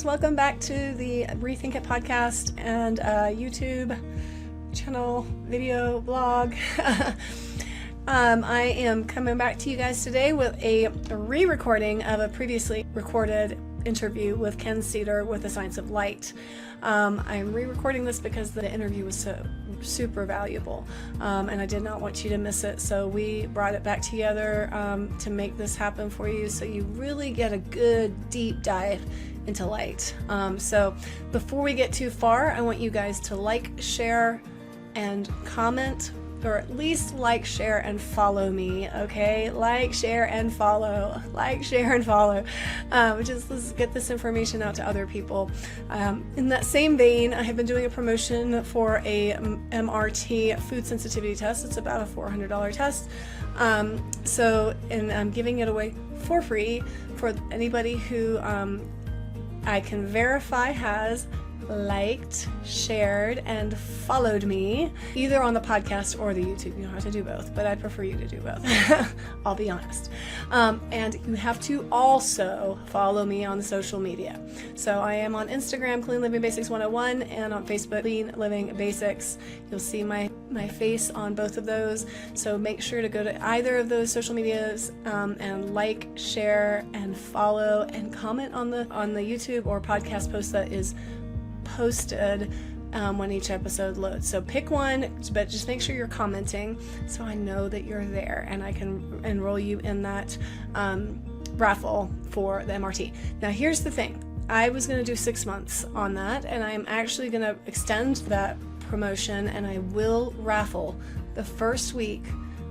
guys, welcome back to the Rethink It podcast and YouTube channel, video, blog. I am coming back to you guys today with a re-recording of a previously recorded interview with Ken Cedar with the Science of Light. I'm re-recording this because the interview was so super valuable, and I did not want you to miss it, so we brought it back together to make this happen for you, so you really get a good deep dive into light. So before we get too far, I want you guys to like, share, and comment, or at least like, share, and follow me, okay? Like, share, and follow. Like, share, and follow. Let's get this information out to other people. In that same vein, I have been doing a promotion for a MRT food sensitivity test. It's about a $400 test. And I'm giving it away for free for anybody who I can verify has liked, shared, and followed me, either on the podcast or the YouTube. You don't have to do both, but I prefer you to do both. I'll be honest. And you have to also follow me on social media. So I am on Instagram, Clean Living Basics 101, and on Facebook, Clean Living Basics. You'll see my face on both of those. So make sure to go to either of those social medias and like, share, and follow, and comment on the YouTube or podcast post that is posted when each episode loads. So pick one, but just make sure you're commenting so I know that you're there and I can enroll you in that raffle for the MRT. Now here's the thing. I was going to do 6 months on that, and I'm actually going to extend that promotion, and I will raffle the first week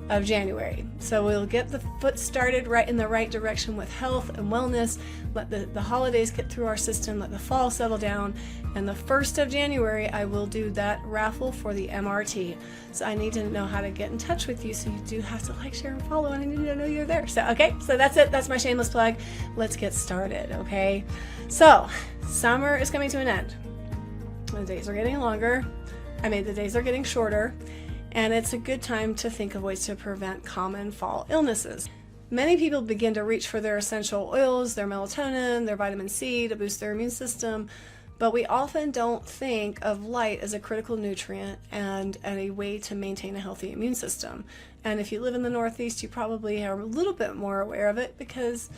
of January. So we'll get the foot started right in the right direction with health and wellness, let the holidays get through our system, let the fall settle down, and the 1st of January I will do that raffle for the MRT. So I need to know how to get in touch with you, so you do have to like, share, and follow, and I need to know you're there. So okay, so that's it. That's my shameless plug. Let's get started, okay? So summer is coming to an end. The days are getting longer. The days are getting shorter. And it's a good time to think of ways to prevent common fall illnesses. Many people begin to reach for their essential oils, their melatonin, their vitamin C to boost their immune system, but we often don't think of light as a critical nutrient and a way to maintain a healthy immune system. And if you live in the Northeast, you probably are a little bit more aware of it because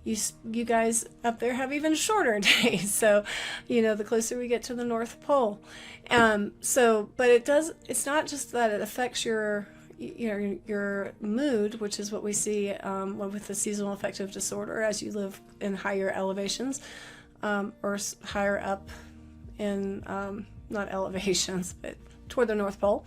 you guys up there have even shorter days. So, the closer we get to the North Pole. But it's not just that it affects your mood, which is what we see with the seasonal affective disorder as you live in higher elevations, or higher up in, not elevations, but toward the North Pole,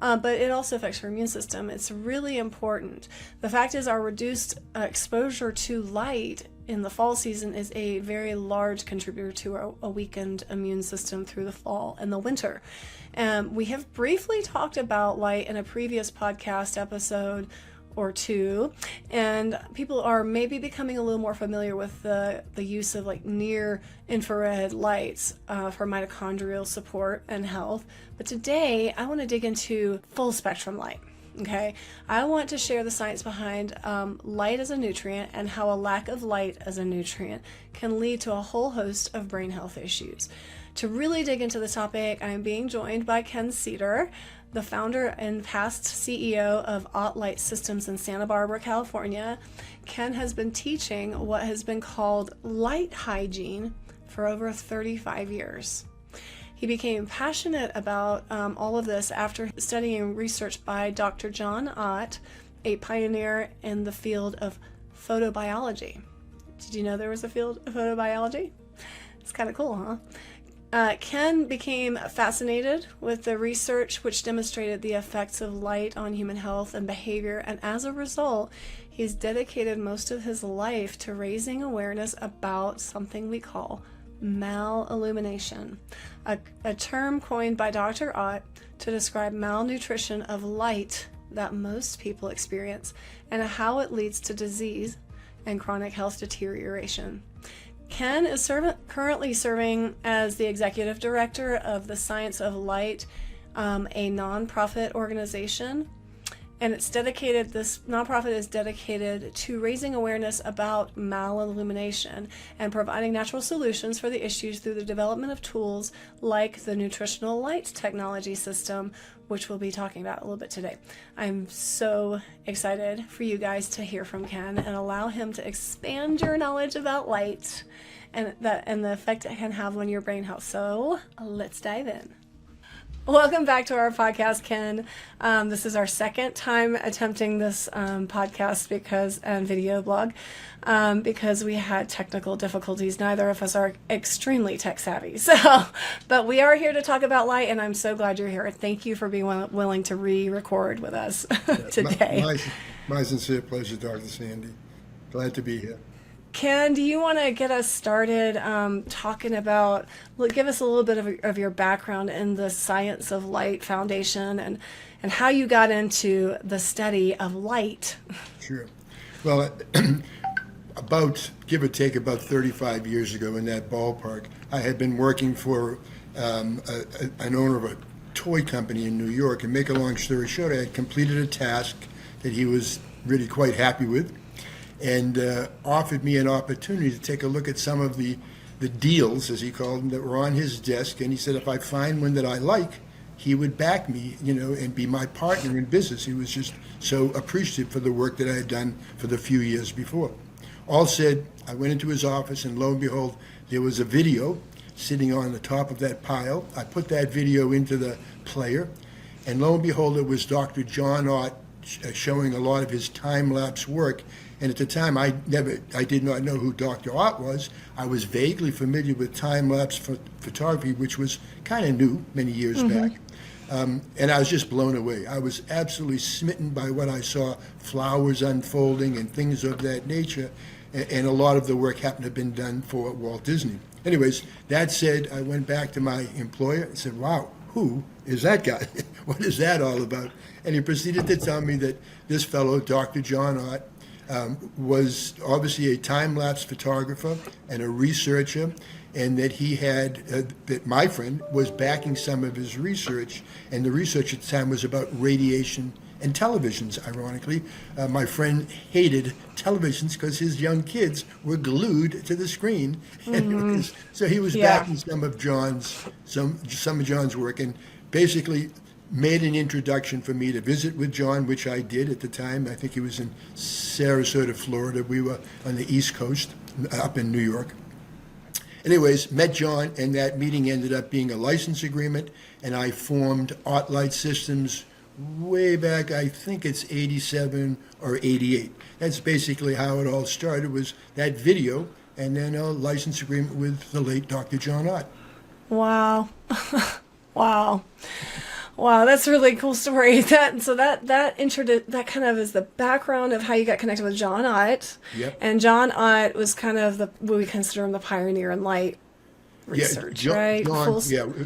but it also affects your immune system. It's really important. The fact is, our reduced exposure to light in the fall season is a very large contributor to a weakened immune system through the fall and the winter. We have briefly talked about light in a previous podcast episode or two, and people are maybe becoming a little more familiar with the use of near infrared lights for mitochondrial support and health. But today I want to dig into full spectrum light. Okay, I want to share the science behind light as a nutrient and how a lack of light as a nutrient can lead to a whole host of brain health issues. To really dig into the topic, I am being joined by Ken Cedar, the founder and past CEO of Ott Light Systems in Santa Barbara, California. Ken has been teaching what has been called light hygiene for over 35 years. He became passionate about all of this after studying research by Dr. John Ott, a pioneer in the field of photobiology. Did you know there was a field of photobiology? It's kind of cool, huh? Ken became fascinated with the research which demonstrated the effects of light on human health and behavior, and as a result, he's dedicated most of his life to raising awareness about something we call malillumination, a term coined by Dr. Ott to describe malnutrition of light that most people experience and how it leads to disease and chronic health deterioration. Ken is currently serving as the executive director of the Science of Light, a nonprofit organization, and it's dedicated, this nonprofit is dedicated to raising awareness about malillumination and providing natural solutions for the issues through the development of tools like the Nutritional Light Technology system, which we'll be talking about a little bit today. I'm so excited for you guys to hear from Ken and allow him to expand your knowledge about light and the effect it can have on your brain health. So let's dive in. Welcome back to our podcast, Ken. This is our second time attempting this podcast and video blog because we had technical difficulties. Neither of us are extremely tech savvy. But we are here to talk about light, and I'm so glad you're here. Thank you for being willing to re-record with us today. My sincere pleasure, Dr. Sandy. Glad to be here. Ken, do you want to get us started talking about, give us a little bit of your background in the Science of Light Foundation and how you got into the study of light? Sure. Well, give or take, about 35 years ago in that ballpark, I had been working for an owner of a toy company in New York. And make a long story short, I had completed a task that he was really quite happy with, and offered me an opportunity to take a look at some of the deals, as he called them, that were on his desk. And he said if I find one that I like, he would back me, and be my partner in business. He was just so appreciative for the work that I had done for the few years before. All said, I went into his office, and lo and behold, there was a video sitting on the top of that pile. I put that video into the player, and lo and behold, it was Dr. John Ott showing a lot of his time-lapse work. And at the time, I did not know who Dr. Ott was. I was vaguely familiar with time-lapse photography, which was kind of new many years back. And I was just blown away. I was absolutely smitten by what I saw, flowers unfolding and things of that nature. And a lot of the work happened to have been done for Walt Disney. Anyways, that said, I went back to my employer and said, wow, who is that guy? What is that all about? And he proceeded to tell me that this fellow, Dr. John Ott, was obviously a time-lapse photographer and a researcher, and that he had, that my friend was backing some of his research, and the research at the time was about radiation and televisions, ironically. My friend hated televisions because his young kids were glued to the screen. So he was backing some of John's work, and basically made an introduction for me to visit with John, which I did at the time. I think he was in Sarasota, Florida. We were on the East Coast, up in New York. Anyways, met John, and that meeting ended up being a license agreement, and I formed Ott Light Systems way back, I think it's 87 or 88. That's basically how it all started, was that video, and then a license agreement with the late Dr. John Ott. Wow. Wow, that's a really cool story. That kind of is the background of how you got connected with John Ott. Yep. And John Ott was kind of what we consider him the pioneer in light research, right?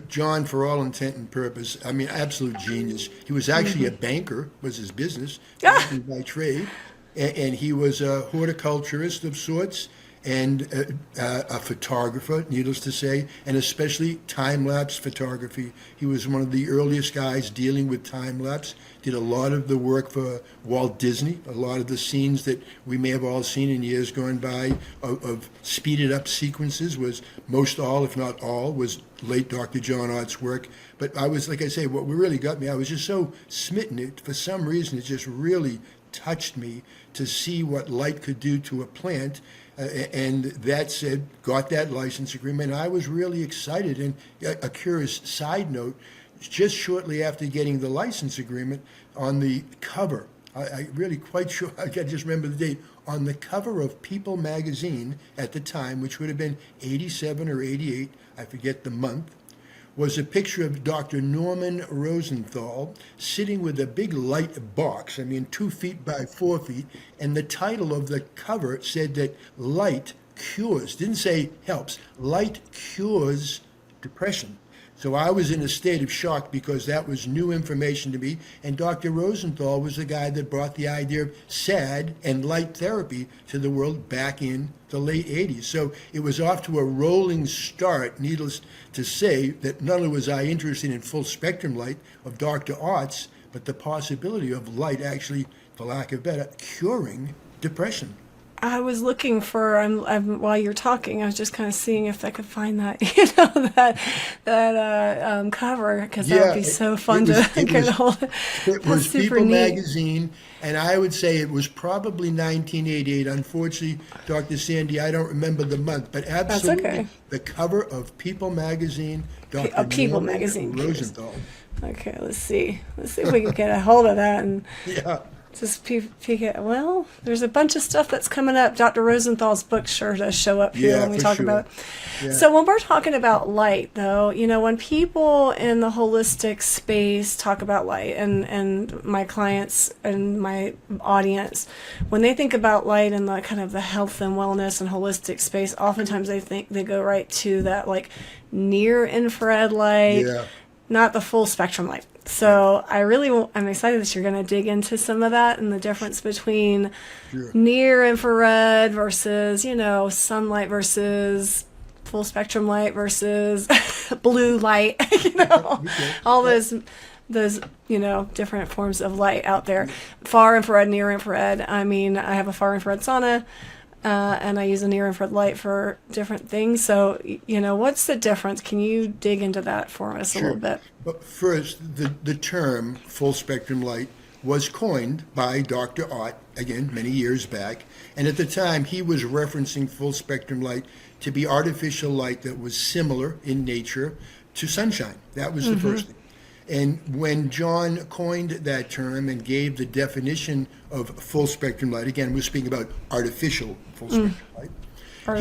John, for all intent and purpose, I mean, absolute genius. He was actually a banker, was his business, by trade, and he was a horticulturist of sorts, and a photographer, needless to say, and especially time-lapse photography. He was one of the earliest guys dealing with time-lapse, did a lot of the work for Walt Disney, a lot of the scenes that we may have all seen in years gone by of speeded-up sequences was most all, if not all, was late Dr. John Ott's work. But I was, like I say, what really got me, I was just so smitten. For some reason, it just really touched me to see what light could do to a plant. And that said, got that license agreement. I was really excited. And a curious side note, just shortly after getting the license agreement, on the cover, I really quite sure, I can just remember the date, on the cover of People magazine at the time, which would have been 87 or 88, I forget the month, was a picture of Dr. Norman Rosenthal sitting with a big light box, 2 feet by 4 feet, and the title of the cover said that light cures, didn't say helps, light cures depression. So I was in a state of shock because that was new information to me, and Dr. Rosenthal was the guy that brought the idea of SAD and light therapy to the world back in the late 80s. So it was off to a rolling start, needless to say, that not only was I interested in full spectrum light of Dr. Ott's, but the possibility of light actually, for lack of better, curing depression. I was looking for, while you're talking, I was just kind of seeing if I could find that, that cover, because that would be so fun to get a hold of. It That's was super People neat. magazine, and I would say it was probably 1988. Unfortunately, Dr. Sandy, I don't remember the month, but absolutely okay. the cover of People magazine, Dr. People Norman magazine. Rosenthal. Okay, let's see. Let's see if we can get a hold of that and Yeah. just peek at. Well, there's a bunch of stuff that's coming up. Dr. Rosenthal's book sure does show up here Yeah, when we for talk sure. about it. Yeah. So when we're talking about light, though, when people in the holistic space talk about light, and my clients and my audience, when they think about light and the kind of the health and wellness and holistic space, oftentimes they go right to that like near infrared light, Yeah. not the full spectrum light. So I'm excited that you're going to dig into some of that and the difference between Sure. near infrared versus, sunlight versus full spectrum light versus blue light, all those, different forms of light out there. Far infrared, near infrared. I mean, I have a far infrared sauna. And I use a near infrared light for different things. So, what's the difference? Can you dig into that for us a little bit? But first, the term full spectrum light was coined by Dr. Ott, again, many years back. And at the time, he was referencing full spectrum light to be artificial light that was similar in nature to sunshine. That was the first thing. And when John coined that term and gave the definition of full spectrum light, again, we're speaking about artificial full spectrum light,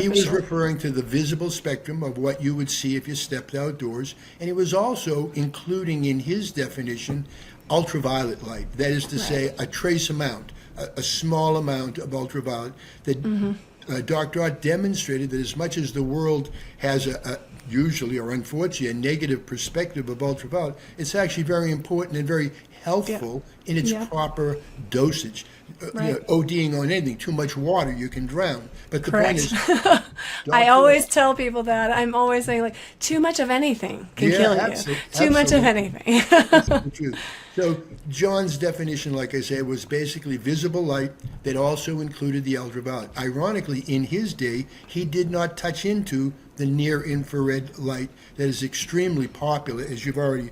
he was referring to the visible spectrum of what you would see if you stepped outdoors. And he was also including in his definition ultraviolet light. That is to say, a trace amount, a small amount of ultraviolet that Dr. Ott demonstrated that as much as the world has a usually or unfortunately a negative perspective of ultraviolet, it's actually very important and very helpful in its proper dosage. ODing on anything, too much water, you can drown. But the point is, I always tell people that. I'm always saying, like, too much of anything can kill you. Too much of anything. That's the truth. So John's definition, like I said, was basically visible light that also included the ultraviolet. Ironically, in his day, he did not touch into the near infrared light that is extremely popular, as you've already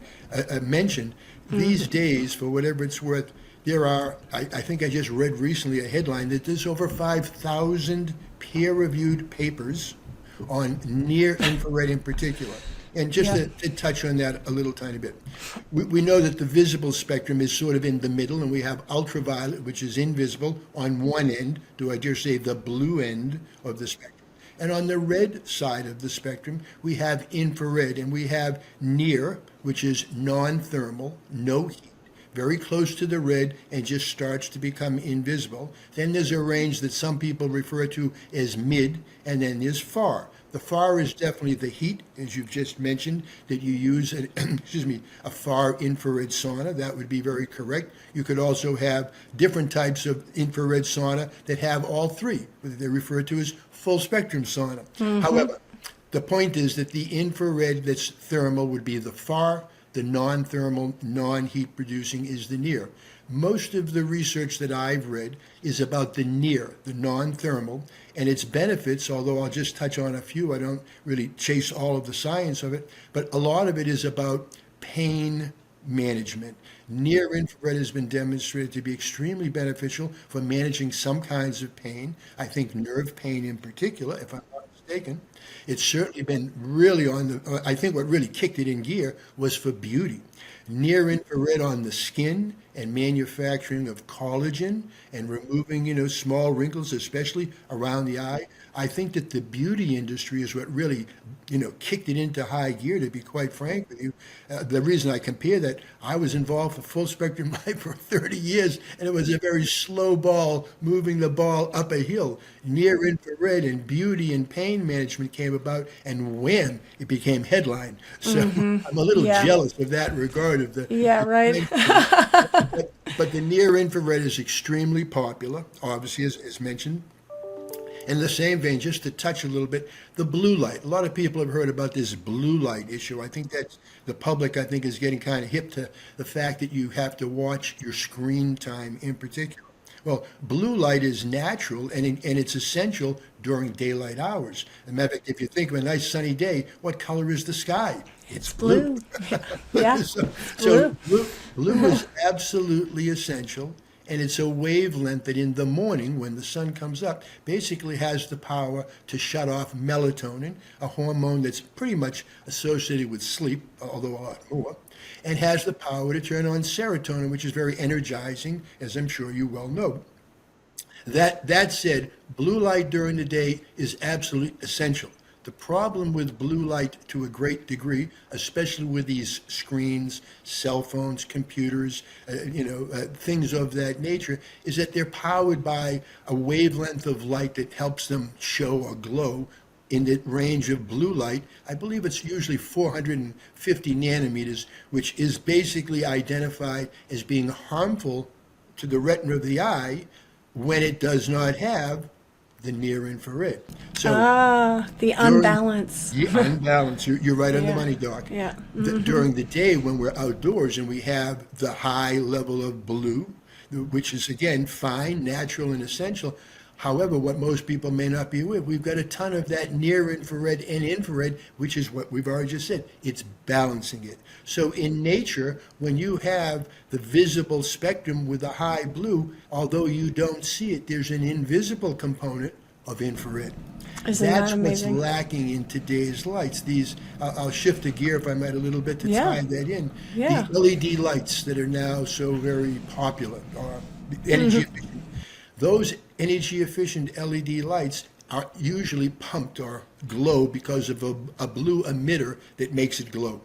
mentioned. These days, for whatever it's worth, there are, I think I just read recently a headline that there's over 5,000 peer-reviewed papers on near infrared in particular. And just to touch on that a little tiny bit, we know that the visible spectrum is sort of in the middle, and we have ultraviolet, which is invisible on one end, do I dare say the blue end of the spectrum. And on the red side of the spectrum, we have infrared, and we have near, which is non-thermal, no heat, very close to the red, and just starts to become invisible. Then there's a range that some people refer to as mid, and then there's far. The far is definitely the heat, as you've just mentioned, that you use a far infrared sauna. That would be very correct. You could also have different types of infrared sauna that have all three, what they refer to as full spectrum sauna. However, the point is that the infrared that's thermal would be the far, the non-thermal, non-heat producing is the near. Most of the research that I've read is about the near, the non-thermal, and its benefits, although I'll just touch on a few. I don't really chase all of the science of it, but a lot of it is about pain management. Near infrared has been demonstrated to be extremely beneficial for managing some kinds of pain. I think nerve pain in particular, if I'm not mistaken. It's certainly been really I think what really kicked it in gear was for beauty. Near infrared on the skin and manufacturing of collagen and removing, small wrinkles, especially around the eye. I think that the beauty industry is what really, kicked it into high gear, to be quite frank with you. The reason I compare that, I was involved for full spectrum light for 30 years, and it was a very slow ball, moving the ball up a hill. Near infrared and beauty and pain management came about, and wham, it became headline. So I'm a little jealous of that regard of the... Yeah, right. But the near infrared is extremely popular, obviously, as mentioned. In the same vein, just to touch a little bit, the blue light. A lot of people have heard about this blue light issue. I think that's the public, I think, is getting kind of hip to the fact that you have to watch your screen time in particular. Well, blue light is natural and it's essential during daylight hours. As a matter of fact, if you think of a nice sunny day, what color is the sky? It's blue. Yeah. So blue is absolutely essential, and it's a wavelength that in the morning when the sun comes up basically has the power to shut off melatonin, a hormone that's pretty much associated with sleep, although a lot more, and has the power to turn on serotonin, which is very energizing, as I'm sure you well know. That said, blue light during the day is absolutely essential. The problem with blue light to a great degree, especially with these screens, cell phones, computers, things of that nature, is that they're powered by a wavelength of light that helps them show a glow in the range of blue light. I believe it's usually 450 nanometers, which is basically identified as being harmful to the retina of the eye when it does not have the near infrared. So the unbalance. The unbalance. You're right on the money, Doc. Yeah. During the day when we're outdoors and we have the high level of blue, which is again fine, natural, and essential. However, what most people may not be aware, we've got a ton of that near infrared and infrared, which is what we've already just said. It's balancing it. So in nature, when you have the visible spectrum with a high blue, although you don't see it, there's an invisible component of infrared. Isn't That's that what's amazing? lacking in today's lights. I'll shift a gear if I might a little bit to tie that in. Yeah. The LED lights that are now so very popular, or energy efficient. Those energy efficient LED lights are usually pumped or glow because of a blue emitter that makes it glow.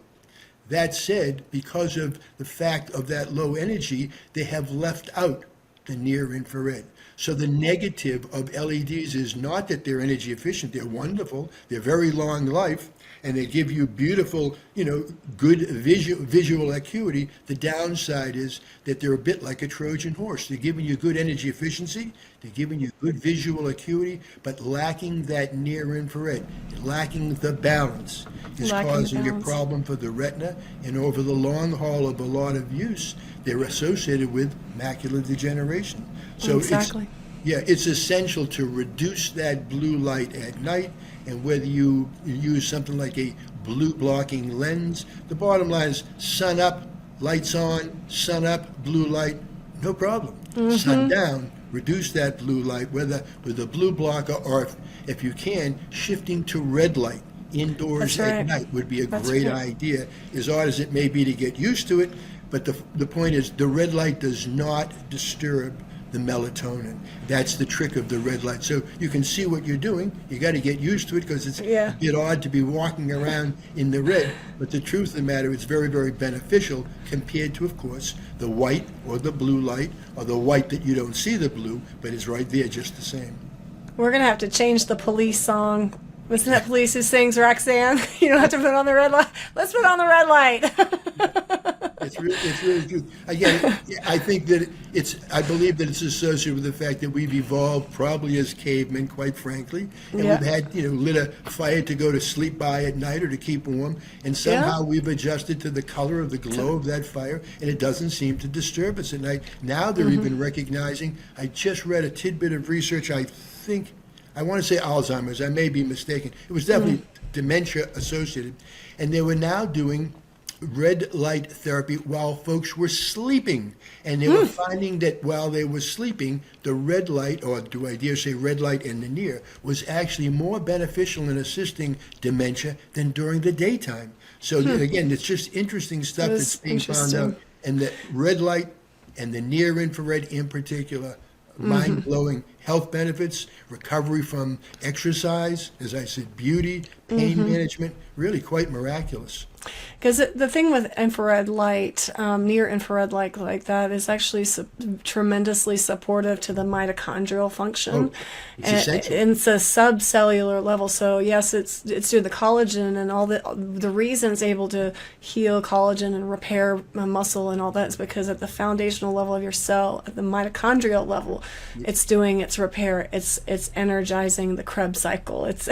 That said, because of the fact of that low energy, they have left out the near infrared. So the negative of LEDs is not that they're energy efficient. They're wonderful. They're very long life, and they give you beautiful, good visual acuity. The downside is that they're a bit like a Trojan horse. They're giving you good energy efficiency. They're giving you good visual acuity, but lacking that near infrared, lacking the balance, is causing a problem for the retina. And over the long haul of a lot of use, they're associated with macular degeneration. So Exactly. it's essential to reduce that blue light at night, and whether you use something like a blue blocking lens, the bottom line is sun up, lights on, sun up, blue light, no problem. Sun down, reduce that blue light, whether with a blue blocker or if you can, shifting to red light indoors at night would be a great idea, as odd as it may be to get used to it. But the point is, the red light does not disturb the melatonin. That's the trick of the red light. So you can see what you're doing. You got to get used to it because it's a bit odd to be walking around in the red. But the truth of the matter, it's very, very beneficial compared to, of course, the white or the blue light, or the white that you don't see the blue, but it's right there just the same. We're going to have to change the Police song. Wasn't that Police who sings Roxanne? You don't have to put on the red light. Let's put on the red light. It's really true. Again, I think that I believe that it's associated with the fact that we've evolved probably as cavemen, quite frankly, and we've had, lit a fire to go to sleep by at night or to keep warm, and somehow we've adjusted to the color of the glow of that fire, and it doesn't seem to disturb us at night. Now they're even recognizing, I just read a tidbit of research, I want to say Alzheimer's, I may be mistaken. It was definitely dementia associated, and they were now doing red light therapy while folks were sleeping, and they were finding that while they were sleeping, the red light, or do I dare say red light in the near, was actually more beneficial in assisting dementia than during the daytime. So again, it's just interesting stuff that's being found out, and the red light and the near infrared in particular, mind-blowing health benefits, recovery from exercise, as I said, beauty, pain management, really quite miraculous. Because the thing with infrared light, near infrared light like that, is actually tremendously supportive to the mitochondrial function. It's essential. And it's a subcellular level. So yes, it's due to the collagen and all the reason it's able to heal collagen and repair muscle and all that is because at the foundational level of your cell, at the mitochondrial level, it's doing its repair. It's energizing the Krebs cycle. It's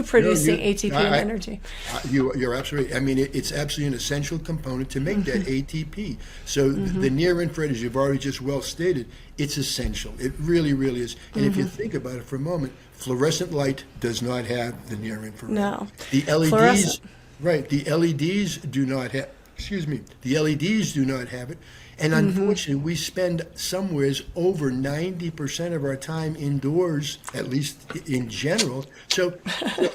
producing ATP and energy. You're absolutely. I mean, it's absolutely an essential component to make that ATP. So the near infrared, as you've already just well stated, it's essential. It really, really is. And if you think about it for a moment, fluorescent light does not have the near infrared. No. The LEDs, right? The LEDs do not have. Excuse me. The LEDs do not have it. And unfortunately, we spend somewheres over 90% of our time indoors, at least in general. So,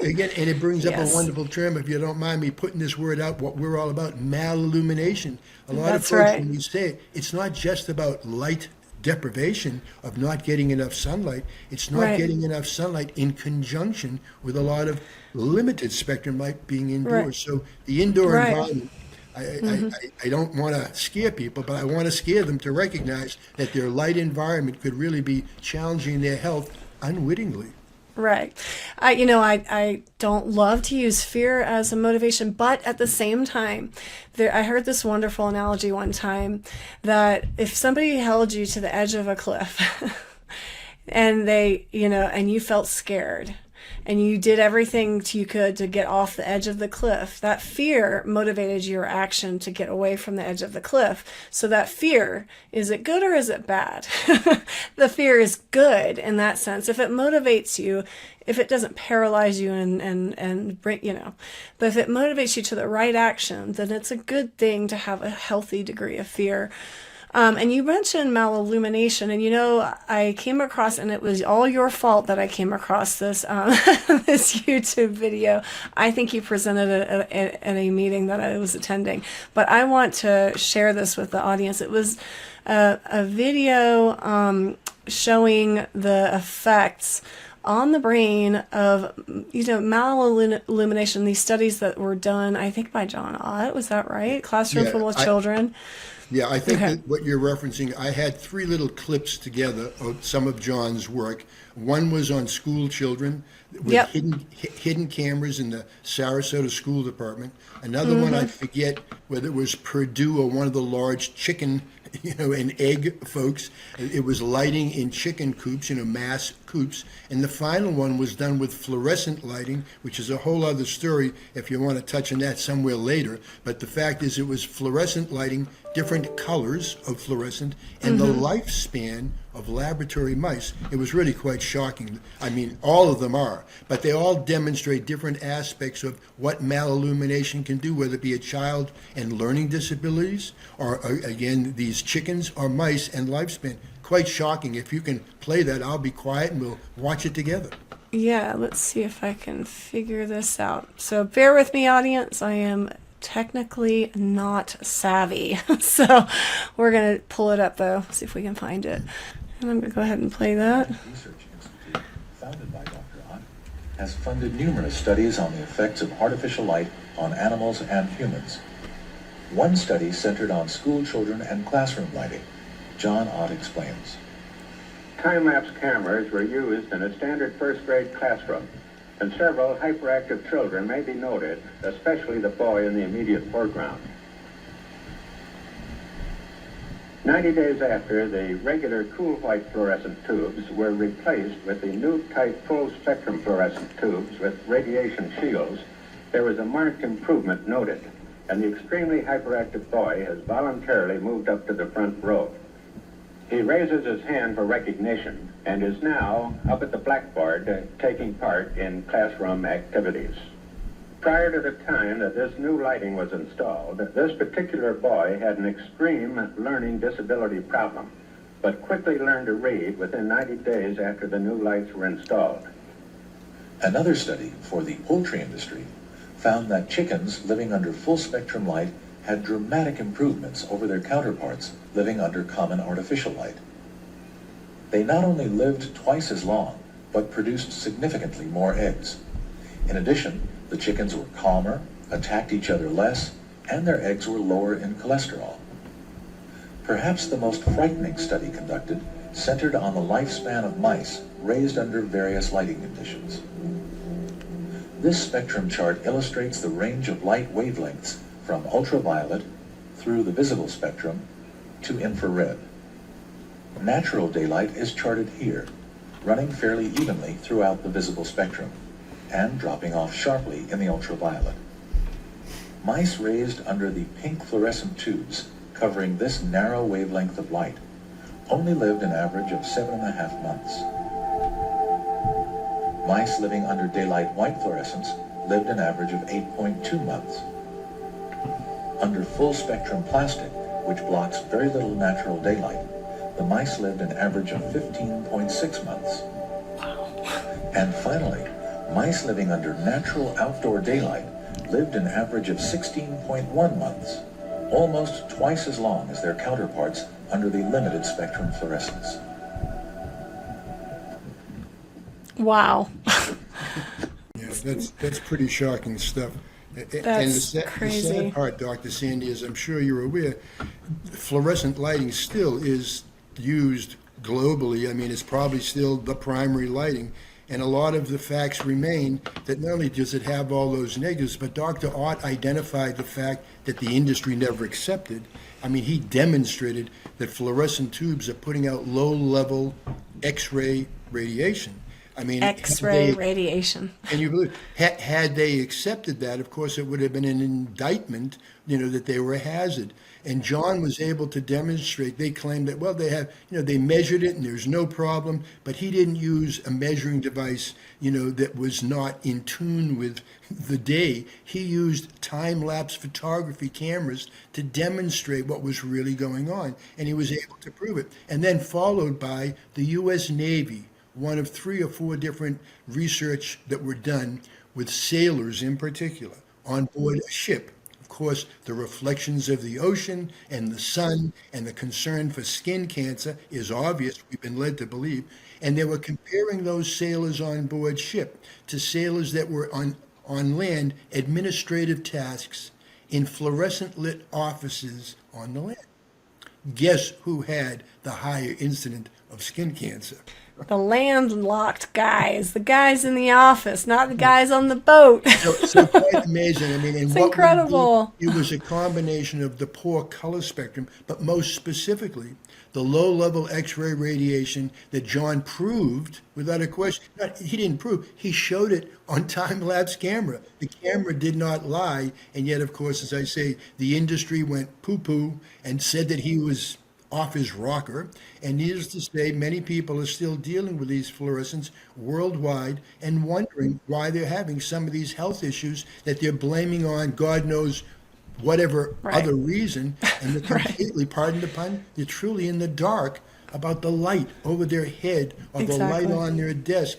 again, and it brings up a wonderful term, if you don't mind me putting this word out, what we're all about, malillumination. A lot of folks, when we say it, it's not just about light deprivation of not getting enough sunlight. It's not getting enough sunlight in conjunction with a lot of limited spectrum light being indoors. So the indoor environment, I don't want to scare people, but I want to scare them to recognize that their light environment could really be challenging their health unwittingly. Right. I don't love to use fear as a motivation, but at the same time, I heard this wonderful analogy one time that if somebody held you to the edge of a cliff and and you felt scared, and you did everything you could to get off the edge of the cliff, that fear motivated your action to get away from the edge of the cliff. So that fear, is it good or is it bad? The fear is good in that sense. If it motivates you, if it doesn't paralyze you and bring, but if it motivates you to the right action, then it's a good thing to have a healthy degree of fear. And you mentioned malillumination, and I came across, and it was all your fault that I came across this this YouTube video. I think you presented it at a meeting that I was attending, but I want to share this with the audience. It was a video showing the effects on the brain of malillumination. These studies that were done, I think by John Ott, was that right? Classroom full of children. Yeah, I think that what you're referencing, I had 3 little clips together of some of John's work. One was on school children with hidden cameras in the Sarasota School Department. Another one, I forget whether it was Purdue or one of the large chicken and egg folks. It was lighting in chicken coops, mass coops. And the final one was done with fluorescent lighting, which is a whole other story if you want to touch on that somewhere later. But the fact is it was fluorescent lighting, different colors of fluorescent, and the lifespan of laboratory mice. It was really quite shocking. I mean, all of them are, but they all demonstrate different aspects of what malillumination can do, whether it be a child and learning disabilities, or again, these chickens or mice and lifespan. Quite shocking. If you can play that, I'll be quiet and we'll watch it together. Yeah, let's see if I can figure this out. So bear with me, audience. I am technically not savvy. So we're going to pull it up, though, see if we can find it. And I'm going to go ahead and play that. Research Institute, founded by Dr. Ott, has funded numerous studies on the effects of artificial light on animals and humans. One study centered on school children and classroom lighting. John Ott explains. Time-lapse cameras were used in a standard first-grade classroom, and several hyperactive children may be noted, especially the boy in the immediate foreground. 90 days after the regular cool white fluorescent tubes were replaced with the new type full spectrum fluorescent tubes with radiation shields, there was a marked improvement noted, and the extremely hyperactive boy has voluntarily moved up to the front row. He raises his hand for recognition and is now up at the blackboard taking part in classroom activities. Prior to the time that this new lighting was installed, this particular boy had an extreme learning disability problem, but quickly learned to read within 90 days after the new lights were installed. Another study for the poultry industry found that chickens living under full spectrum light had dramatic improvements over their counterparts living under common artificial light. They not only lived twice as long, but produced significantly more eggs. In addition, the chickens were calmer, attacked each other less, and their eggs were lower in cholesterol. Perhaps the most frightening study conducted centered on the lifespan of mice raised under various lighting conditions. This spectrum chart illustrates the range of light wavelengths from ultraviolet through the visible spectrum to infrared. Natural daylight is charted here, running fairly evenly throughout the visible spectrum and dropping off sharply in the ultraviolet. Mice raised under the pink fluorescent tubes covering this narrow wavelength of light only lived an average of 7.5 months. Mice living under daylight white fluorescence lived an average of 8.2 months. Under full spectrum plastic, which blocks very little natural daylight, the mice lived an average of 15.6 months. And finally, mice living under natural outdoor daylight lived an average of 16.1 months, almost twice as long as their counterparts under the limited spectrum fluorescence. Wow. Yeah, that's pretty shocking stuff. That's crazy. The sad part, Dr. Sandy, is I'm sure you're aware, fluorescent lighting still is used globally. I mean, it's probably still the primary lighting. And a lot of the facts remain that not only does it have all those negatives, but Dr. Ott identified the fact that the industry never accepted. I mean, he demonstrated that fluorescent tubes are putting out low-level X-ray radiation. I mean, X-ray radiation. And you believe, had they accepted that, of course, it would have been an indictment, that they were a hazard. And John was able to demonstrate, they claimed that, well, they have, they measured it and there's no problem, but he didn't use a measuring device, that was not in tune with the day. He used time-lapse photography cameras to demonstrate what was really going on, and he was able to prove it. And then followed by the U.S. Navy, one of 3 or 4 different research that were done with sailors in particular on board a ship. Of course, the reflections of the ocean and the sun and the concern for skin cancer is obvious, we've been led to believe. And they were comparing those sailors on board ship to sailors that were on land, administrative tasks in fluorescent lit offices on the land. Guess who had the higher incidence of skin cancer? The landlocked guys, the guys in the office, not the guys on the boat. So quite amazing. I mean, and It's what incredible. It was a combination of the poor color spectrum, but most specifically, the low-level X-ray radiation that John proved without a question. He didn't prove, he showed it on time-lapse camera. The camera did not lie, and yet, of course, as I say, the industry went poo-poo and said that he was off his rocker, and needless to say, many people are still dealing with these fluorescents worldwide and wondering why they're having some of these health issues that they're blaming on God knows whatever other reason, and they're completely, pardon the pun, they're truly in the dark about the light over their head or the light on their desk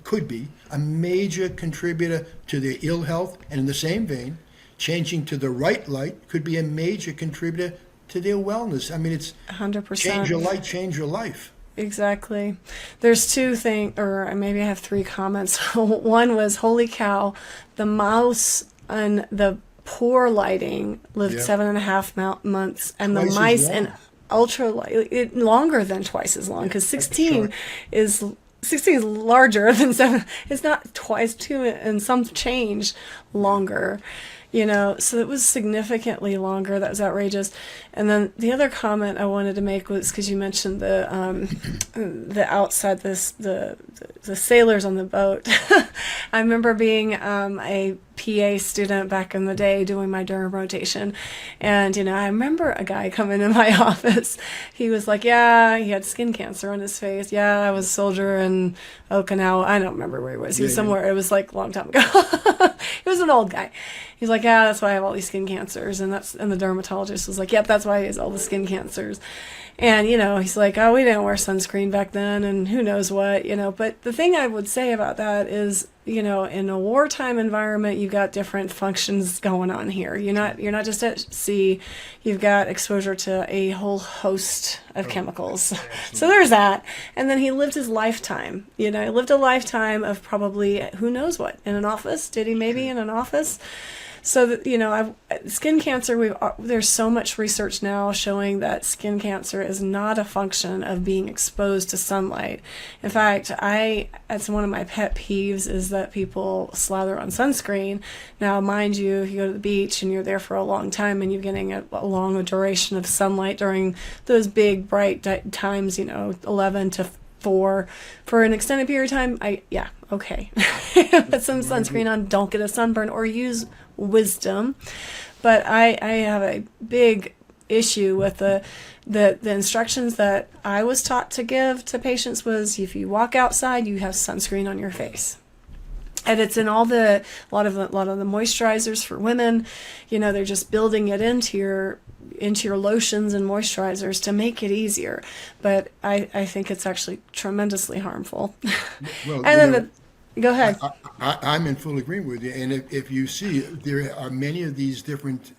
could be a major contributor to their ill health, and in the same vein, changing to the right light could be a major contributor to their wellness. I mean, it's 100%. Change your light, change your life. Exactly. There's 2 things, or maybe I have 3 comments. One was, holy cow, the mouse and the poor lighting lived 7.5 months, and Twice the as mice long. and ultra light, longer than twice as long, because 16 is larger than 7. It's not twice, 2 and some change longer. So it was significantly longer. That was outrageous. And then the other comment I wanted to make was because you mentioned the outside, the sailors on the boat. I remember being a PA student back in the day doing my derm rotation, and I remember a guy coming in my office. He was like, "Yeah, he had skin cancer on his face. Yeah, I was a soldier in Okinawa. I don't remember where he was. He was somewhere. It was like a long time ago. He was an old guy. He's like, yeah, that's why I have all these skin cancers. And the dermatologist was like, yep, that's why he has all the skin cancers. And, he's like, oh, we didn't wear sunscreen back then and who knows what, But the thing I would say about that is, in a wartime environment, you've got different functions going on here. You're not just at sea. You've got exposure to a whole host of chemicals. So there's that. And then he lived his lifetime. He lived a lifetime of probably who knows what in an office. Did he maybe in an office? So that, skin cancer, there's so much research now showing that skin cancer is not a function of being exposed to sunlight. In fact, it's one of my pet peeves is that people slather on sunscreen. Now, mind you, if you go to the beach and you're there for a long time and you're getting a long duration of sunlight during those big bright times, 11 to 4 for an extended period of time, okay. Put some sunscreen on, don't get a sunburn, or use wisdom. But I have a big issue with the instructions that I was taught to give to patients was if you walk outside, you have sunscreen on your face. And it's in a lot of the moisturizers for women. They're just building it into your lotions and moisturizers to make it easier. But I think it's actually tremendously harmful. Well, and then go ahead. I'm in full agreement with you. And if you see, there are many of these different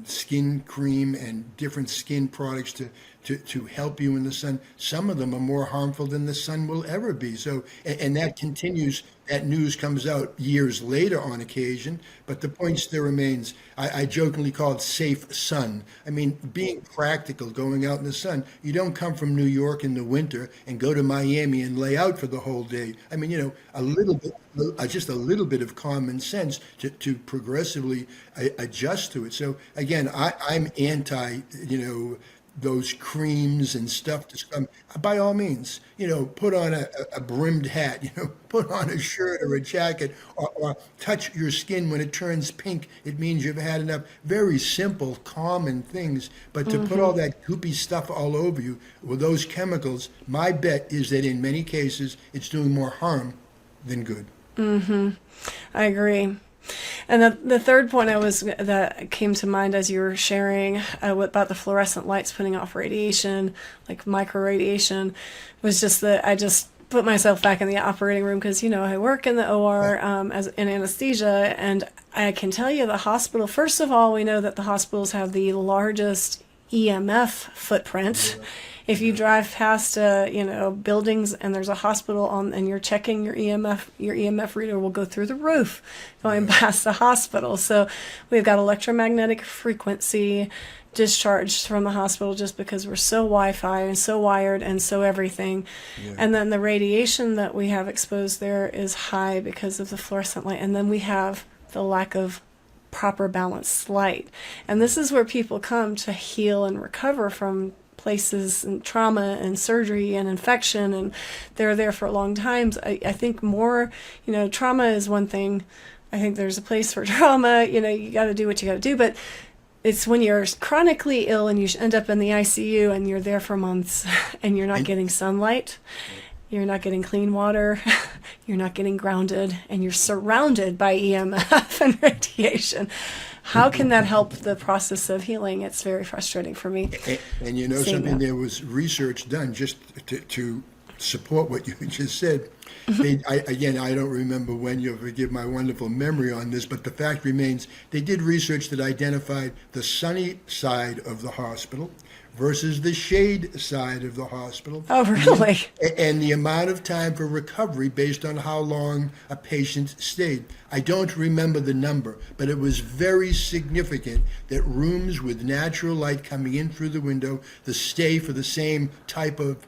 skin cream and different skin products to help you in the sun. Some of them are more harmful than the sun will ever be. So, and that continues. That news comes out years later on occasion, but the point still remains. I jokingly call it safe sun. I mean, being practical, going out in the sun. You don't come from New York in the winter and go to Miami and lay out for the whole day. I mean, a little bit, just a little bit of common sense to progressively adjust to it. So again, I'm anti, those creams and stuff to come. By all means, put on a brimmed hat, put on a shirt or a jacket, or touch your skin when it turns pink. It means you've had enough. Very simple, common things. But to put all that goopy stuff all over you with those chemicals, my bet is that in many cases, it's doing more harm than good. I agree. And the third point that came to mind as you were sharing about the fluorescent lights putting off radiation, like microradiation, was just that I just put myself back in the operating room because, I work in the OR in anesthesia, and I can tell you the hospital, first of all, we know that the hospitals have the largest EMF footprint. If you drive past, buildings and there's a hospital and you're checking your EMF reader will go through the roof going past the hospital. So we've got electromagnetic frequency discharged from the hospital just because we're so Wi-Fi and so wired and so everything. Yeah. And then the radiation that we have exposed there is high because of the fluorescent light. And then we have the lack of proper balanced light. And this is where people come to heal and recover from places and trauma and surgery and infection, and they're there for long times. I think more, trauma is one thing. I think there's a place for trauma, you got to do what you got to do, but it's when you're chronically ill and you end up in the ICU and you're there for months and you're not getting sunlight, you're not getting clean water, you're not getting grounded, and you're surrounded by EMF and radiation. How can that help the process of healing? It's very frustrating for me. And something, there was research done just to support what you just said. I don't remember when, you'll forgive my wonderful memory on this, but the fact remains, they did research that identified the sunny side of the hospital versus the shade side of the hospital. Oh, really? And the amount of time for recovery based on how long a patient stayed. I don't remember the number, but it was very significant that rooms with natural light coming in through the window, the stay for the same type of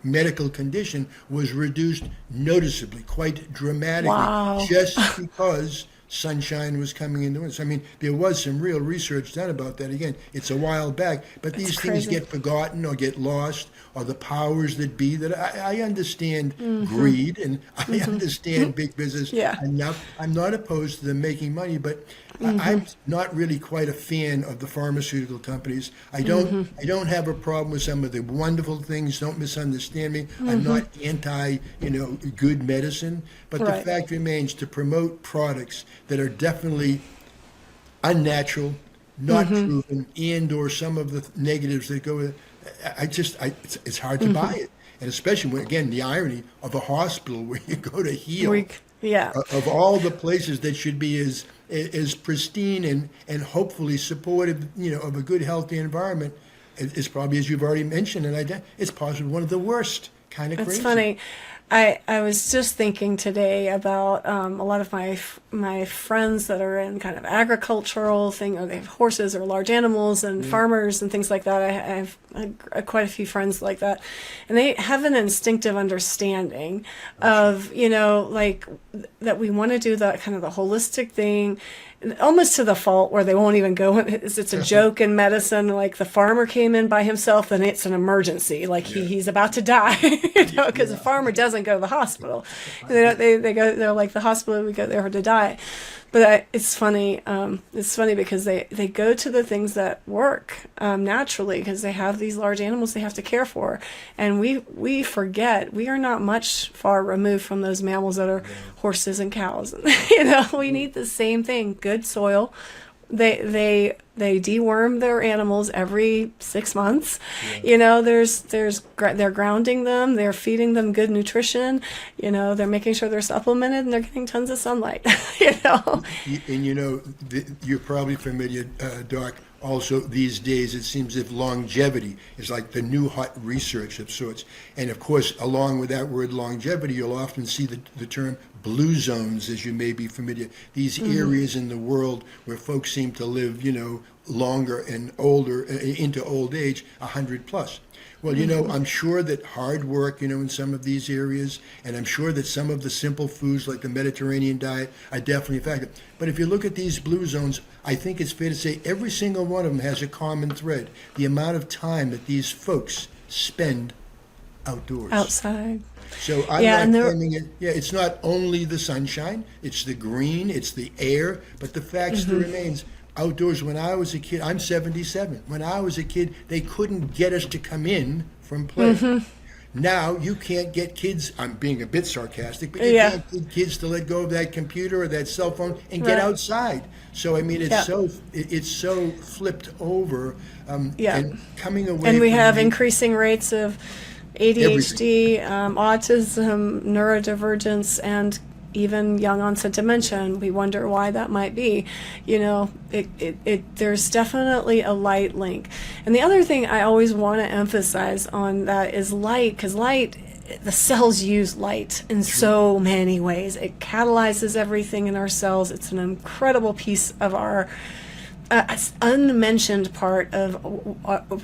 medical condition was reduced noticeably, quite dramatically. Wow. Just because sunshine was coming into it. So, I mean, there was some real research done about that. Again, it's a while back, but these things get forgotten or get lost, or the powers that be. That I understand greed, and I understand big business enough. I'm not opposed to them making money, but I'm not really quite a fan of the pharmaceutical companies. I don't have a problem with some of the wonderful things. Don't misunderstand me. I'm not anti, good medicine, but the fact remains, to promote products that are definitely unnatural, not proven, and or some of the negatives that go with it. It's hard to buy it. And especially when, again, the irony of a hospital where you go to heal, of all the places that should be as pristine and hopefully supportive, of a good, healthy environment, is probably, as you've already mentioned, and it's possibly one of the worst. Kind of crazy. It's funny. I was just thinking today about a lot of my friends that are in kind of agricultural thing, or they have horses or large animals and farmers and things like that. I have quite a few friends like that, and they have an instinctive understanding of, you know, like that we want to do the kind of the holistic thing, almost to the fault where they won't even go. It's a joke in medicine. Like the farmer came in by himself, then it's an emergency. Like he's about to die, you know, because the farmer doesn't go to the hospital. They go. They're like, the hospital, we go there to die. But it's funny. It's funny because they go to the things that work naturally, because they have these large animals they have to care for, and we forget we are not much far removed from those mammals that are horses and cows. You know, we need the same thing: good soil. They deworm their animals every 6 months. You know, they're grounding them, they're feeding them good nutrition. You know, they're making sure they're supplemented, and they're getting tons of sunlight. You know, and you know, you're probably familiar, Doc. Also, these days, it seems as if longevity is like the new hot research of sorts. And of course, along with that word longevity, you'll often see the term blue zones, as you may be familiar. These areas in the world where folks seem to live, you know, longer and older, into old age, 100 plus. Well, you know, I'm sure that hard work, you know, in some of these areas, and I'm sure that some of the simple foods like the Mediterranean diet are definitely a factor. But if you look at these blue zones, I think it's fair to say every single one of them has a common thread: the amount of time that these folks spend outdoors. outside. So I'm not claiming it. Yeah, it's not only the sunshine, it's the green, it's the air, but the fact still remains. Outdoors, when I was a kid, I'm 77. When I was a kid, they couldn't get us to come in from play. Now, you can't get kids, I'm being a bit sarcastic, but you can't get kids to let go of that computer or that cell phone and get outside. So, I mean, it's so flipped over, and coming away And we from have increasing rates of ADHD, autism, neurodivergence, and even young onset dementia, and we wonder why that might be. You know, there's definitely a light link. And the other thing I always want to emphasize on that is light, because light, the cells use light in so many ways. It catalyzes everything in our cells. It's an incredible piece of our unmentioned part of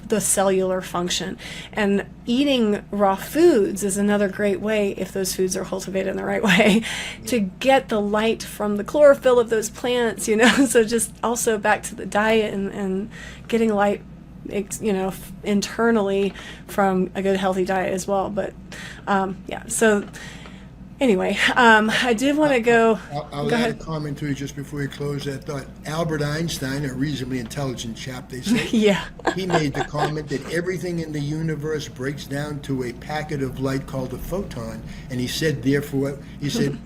the cellular function. And eating raw foods is another great way, if those foods are cultivated in the right way, to get the light from the chlorophyll of those plants, you know. So just also back to the diet and getting light, you know, internally from a good healthy diet as well. But so anyway, I did want to go. I'll add a comment to you just before we close that thought. Albert Einstein, a reasonably intelligent chap, they say, he made the comment that everything in the universe breaks down to a packet of light called a photon. And he said, therefore,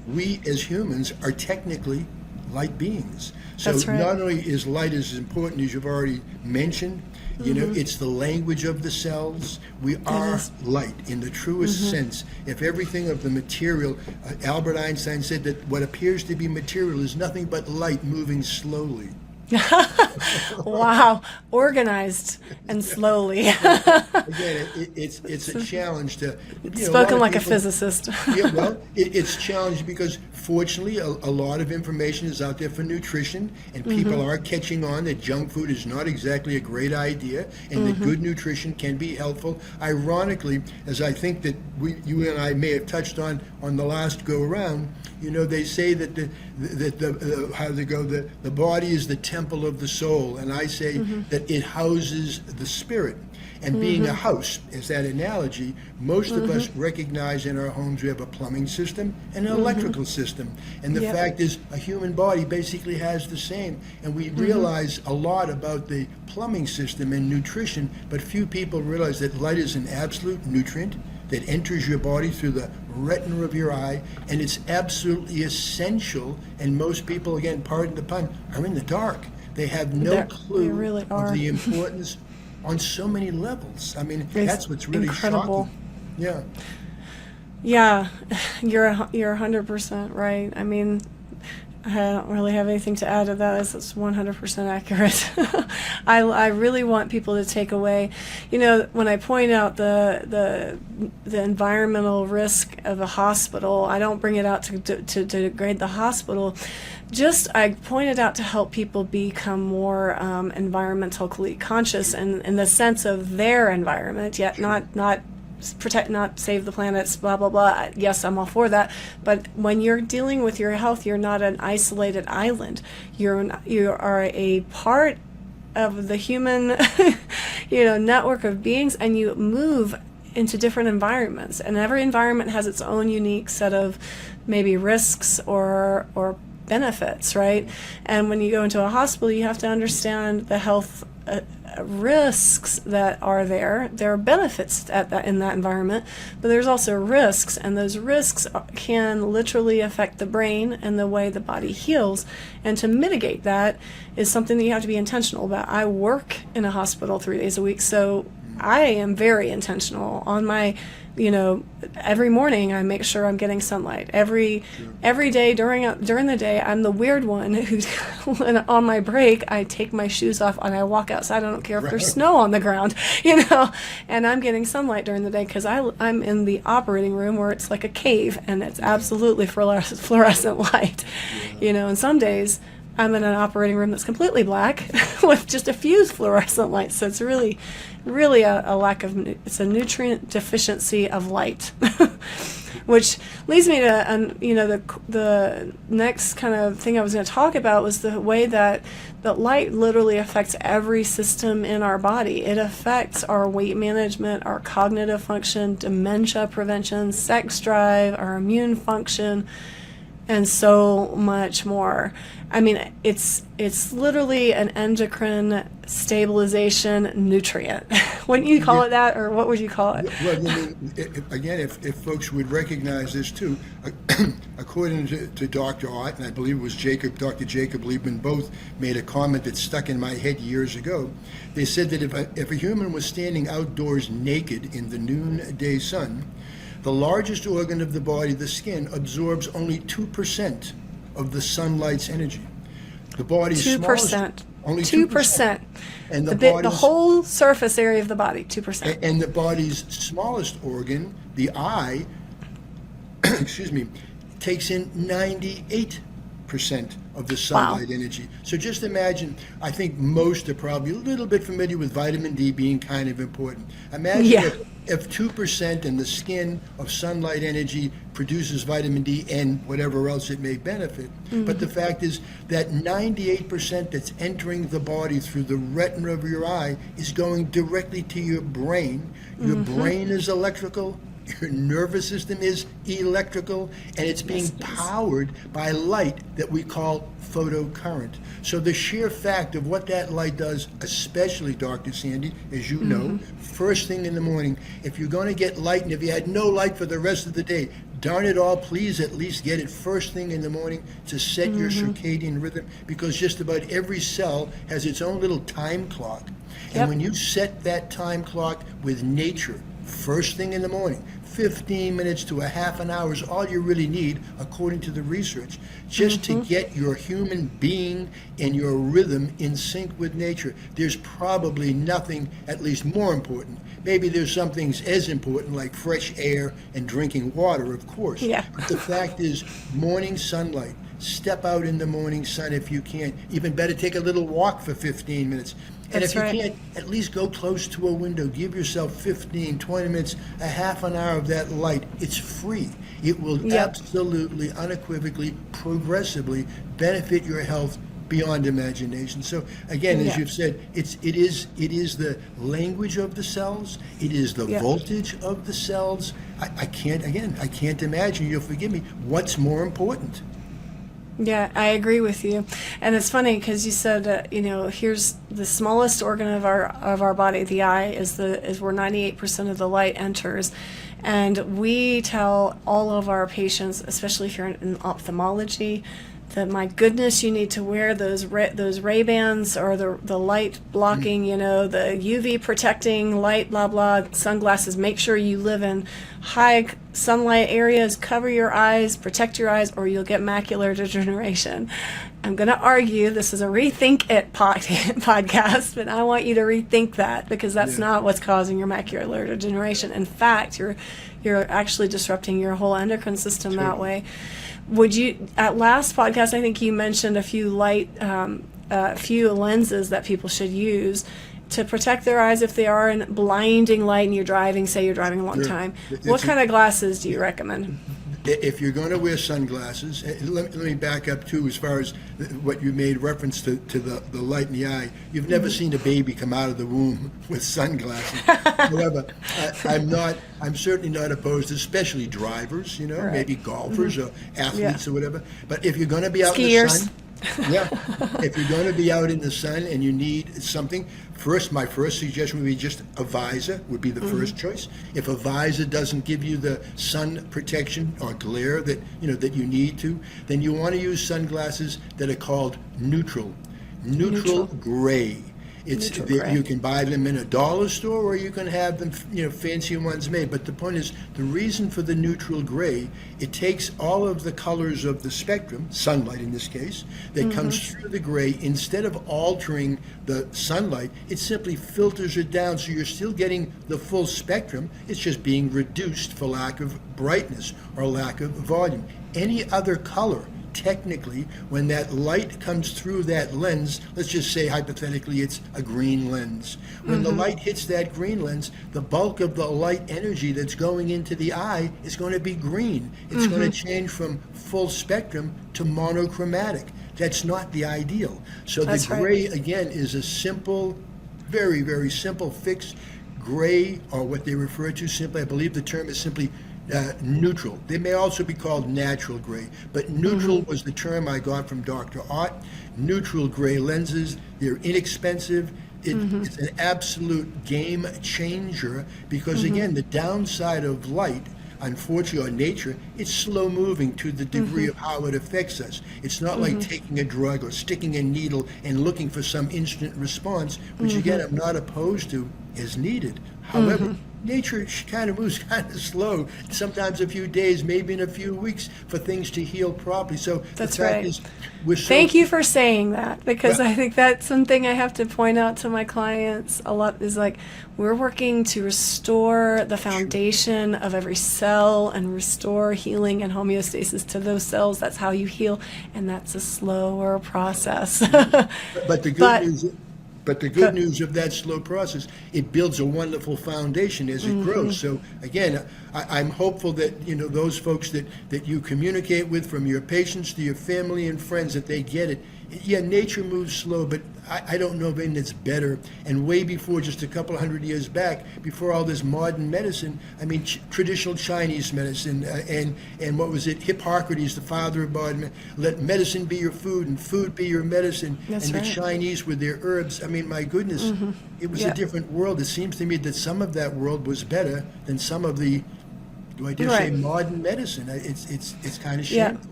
we as humans are technically light beings. So not only is light as important as you've already mentioned, you know, it's the language of the cells. We are light in the truest sense. If everything of the material, Albert Einstein said that what appears to be material is nothing but light moving slowly. Wow, organized and slowly. Again, it's a challenge to, you know, spoken like a physicist. It's challenging because fortunately a lot of information is out there for nutrition, and people are catching on that junk food is not exactly a great idea, and that good nutrition can be helpful. Ironically, as I think that you and I may have touched on the last go around, you know, they say that the body is the temple of the soul, and I say that it houses the spirit. And being a house, is that analogy, most of us recognize in our homes we have a plumbing system and an electrical system. And the fact is, a human body basically has the same. And we realize a lot about the plumbing system and nutrition, but few people realize that light is an absolute nutrient that enters your body through the retina of your eye, and it's absolutely essential. And most people, again, pardon the pun, are in the dark. They have no clue of the importance on so many levels. I mean, that's what's really incredible. Shocking. Yeah, you're 100% right. I mean, I don't really have anything to add to that. It's 100% accurate. I really want people to take away, when I point out the environmental risk of a hospital, I don't bring it out to degrade the hospital. I point it out to help people become more environmentally conscious in the sense of their environment, yet not protect, not save the planets, blah, blah, blah. Yes, I'm all for that. But when you're dealing with your health, you're not an isolated island. You are a part of the human, network of beings, and you move into different environments. And every environment has its own unique set of maybe risks or benefits, right? And when you go into a hospital, you have to understand the health risks that are there. There are benefits in that environment, but there's also risks, and those risks can literally affect the brain and the way the body heals. And to mitigate that is something that you have to be intentional about. I work in a hospital 3 days a week, so I am very intentional on my, every morning I make sure I'm getting sunlight. Every day during the day, I'm the weird one who, on my break, I take my shoes off and I walk outside. I don't care if there's snow on the ground, and I'm getting sunlight during the day because I'm in the operating room where it's like a cave and it's absolutely fluorescent light, and some days I'm in an operating room that's completely black with just a few fluorescent lights. So it's really a lack of, it's a nutrient deficiency of light, which leads me to, the next kind of thing I was going to talk about was the way that light literally affects every system in our body. It affects our weight management, our cognitive function, dementia prevention, sex drive, our immune function, and so much more. I mean, it's literally an endocrine stabilization nutrient. Wouldn't you call it that, or what would you call it? Well, again, if folks would recognize this too, according to Dr. Ott, and I believe it was Dr. Jacob Liebman, both made a comment that stuck in my head years ago. They said that if a human was standing outdoors naked in the noonday sun, the largest organ of the body, the skin, absorbs only 2% of the sunlight's energy. The body's 2%. Only 2%. And the whole surface area of the body, 2%. And the body's smallest organ, the eye, takes in 98% of the sunlight energy. So just imagine, I think most are probably a little bit familiar with vitamin D being kind of important. Imagine if 2% in the skin of sunlight energy produces vitamin D and whatever else it may benefit. Mm-hmm. But the fact is that 98% that's entering the body through the retina of your eye is going directly to your brain. Your brain is electrical. Your nervous system is electrical, and it's being powered by light that we call photocurrent. So the sheer fact of what that light does, especially Dr. Sandy, as you know, first thing in the morning, if you're going to get light, and if you had no light for the rest of the day, darn it all, please at least get it first thing in the morning to set your circadian rhythm, because just about every cell has its own little time clock. And when you set that time clock with nature, first thing in the morning, 15 minutes to a half an hour is all you really need, according to the research, just to get your human being and your rhythm in sync with nature. There's probably nothing, at least more important. Maybe there's some things as important, like fresh air and drinking water, of course. Yeah. But the fact is, morning sunlight. Step out in the morning sun if you can. Even better, take a little walk for 15 minutes. And if you can't, at least go close to a window. Give yourself 15, 20 minutes, a half an hour of that light. It's free. It will absolutely, unequivocally, progressively benefit your health beyond imagination. So again, as you've said, it is the language of the cells. It is the voltage of the cells. I can't imagine, you'll forgive me, what's more important. Yeah, I agree with you. And it's funny because you said, here's the smallest organ of our body, the eye, is where 98% of the light enters. And we tell all of our patients, especially if you're in ophthalmology, that my goodness, you need to wear those Ray-Bans or the light blocking, the UV protecting light, blah, blah, sunglasses. Make sure you live in high sunlight areas, cover your eyes, protect your eyes, or you'll get macular degeneration. I'm going to argue this is a Rethink It podcast, but I want you to rethink that, because that's not what's causing your macular degeneration. In fact, you're actually disrupting your whole endocrine system that way. Would you, at last podcast, I think you mentioned a few lenses that people should use to protect their eyes if they are in blinding light and you're driving a long time. What kind of glasses do you recommend? If you're going to wear sunglasses, let me back up too, as far as what you made reference to the light in the eye. You've never seen a baby come out of the womb with sunglasses. However, I'm certainly not opposed, especially drivers, Right. maybe golfers or athletes or whatever. But if you're going to be out Skiers. in the sun, if you're going to be out in the sun and you need something, my first suggestion would be just a visor would be the first choice. If a visor doesn't give you the sun protection or glare that you need to, then you want to use sunglasses that are called neutral gray. You can buy them in a dollar store, or you can have them, fancy ones made. But the point is, the reason for the neutral gray, it takes all of the colors of the spectrum, sunlight in this case, that comes through the gray. Instead of altering the sunlight, it simply filters it down, so you're still getting the full spectrum. It's just being reduced for lack of brightness or lack of volume. Any other color, technically, when that light comes through that lens, let's just say hypothetically it's a green lens. When the light hits that green lens, the bulk of the light energy that's going into the eye is going to be green. It's going to change from full spectrum to monochromatic. That's not the ideal. So the gray, again, is a simple, very, very simple fix. Gray, or what they refer to simply, I believe the term is simply neutral. They may also be called natural gray, but neutral was the term I got from Dr. Ott. Neutral gray lenses, they're inexpensive. It's an absolute game changer, because again, the downside of light, unfortunately, or nature, it's slow moving to the degree of how it affects us. It's not like taking a drug or sticking a needle and looking for some instant response, which again, I'm not opposed to as needed. However, nature kind of moves kind of slow, sometimes a few days, maybe in a few weeks, for things to heal properly. So That's the fact right. is, we're so... Thank you for saying that, because I think that's something I have to point out to my clients a lot, is like, we're working to restore the foundation of every cell and restore healing and homeostasis to those cells. That's how you heal, and that's a slower process. But the good news... But the good news of that slow process, it builds a wonderful foundation as it grows. So again, I'm hopeful that those folks that you communicate with, from your patients to your family and friends, that they get it. Yeah, nature moves slow, but I don't know of anything that's better. And way before, just a couple 100 years back, before all this modern medicine, I mean, traditional Chinese medicine, and what was it? Hippocrates, the father of modern, let medicine be your food and food be your medicine. That's and right. the Chinese with their herbs. I mean, my goodness, it was a different world. It seems to me that some of that world was better than some of the, do I dare say, modern medicine. It's kind of shameful. Yeah.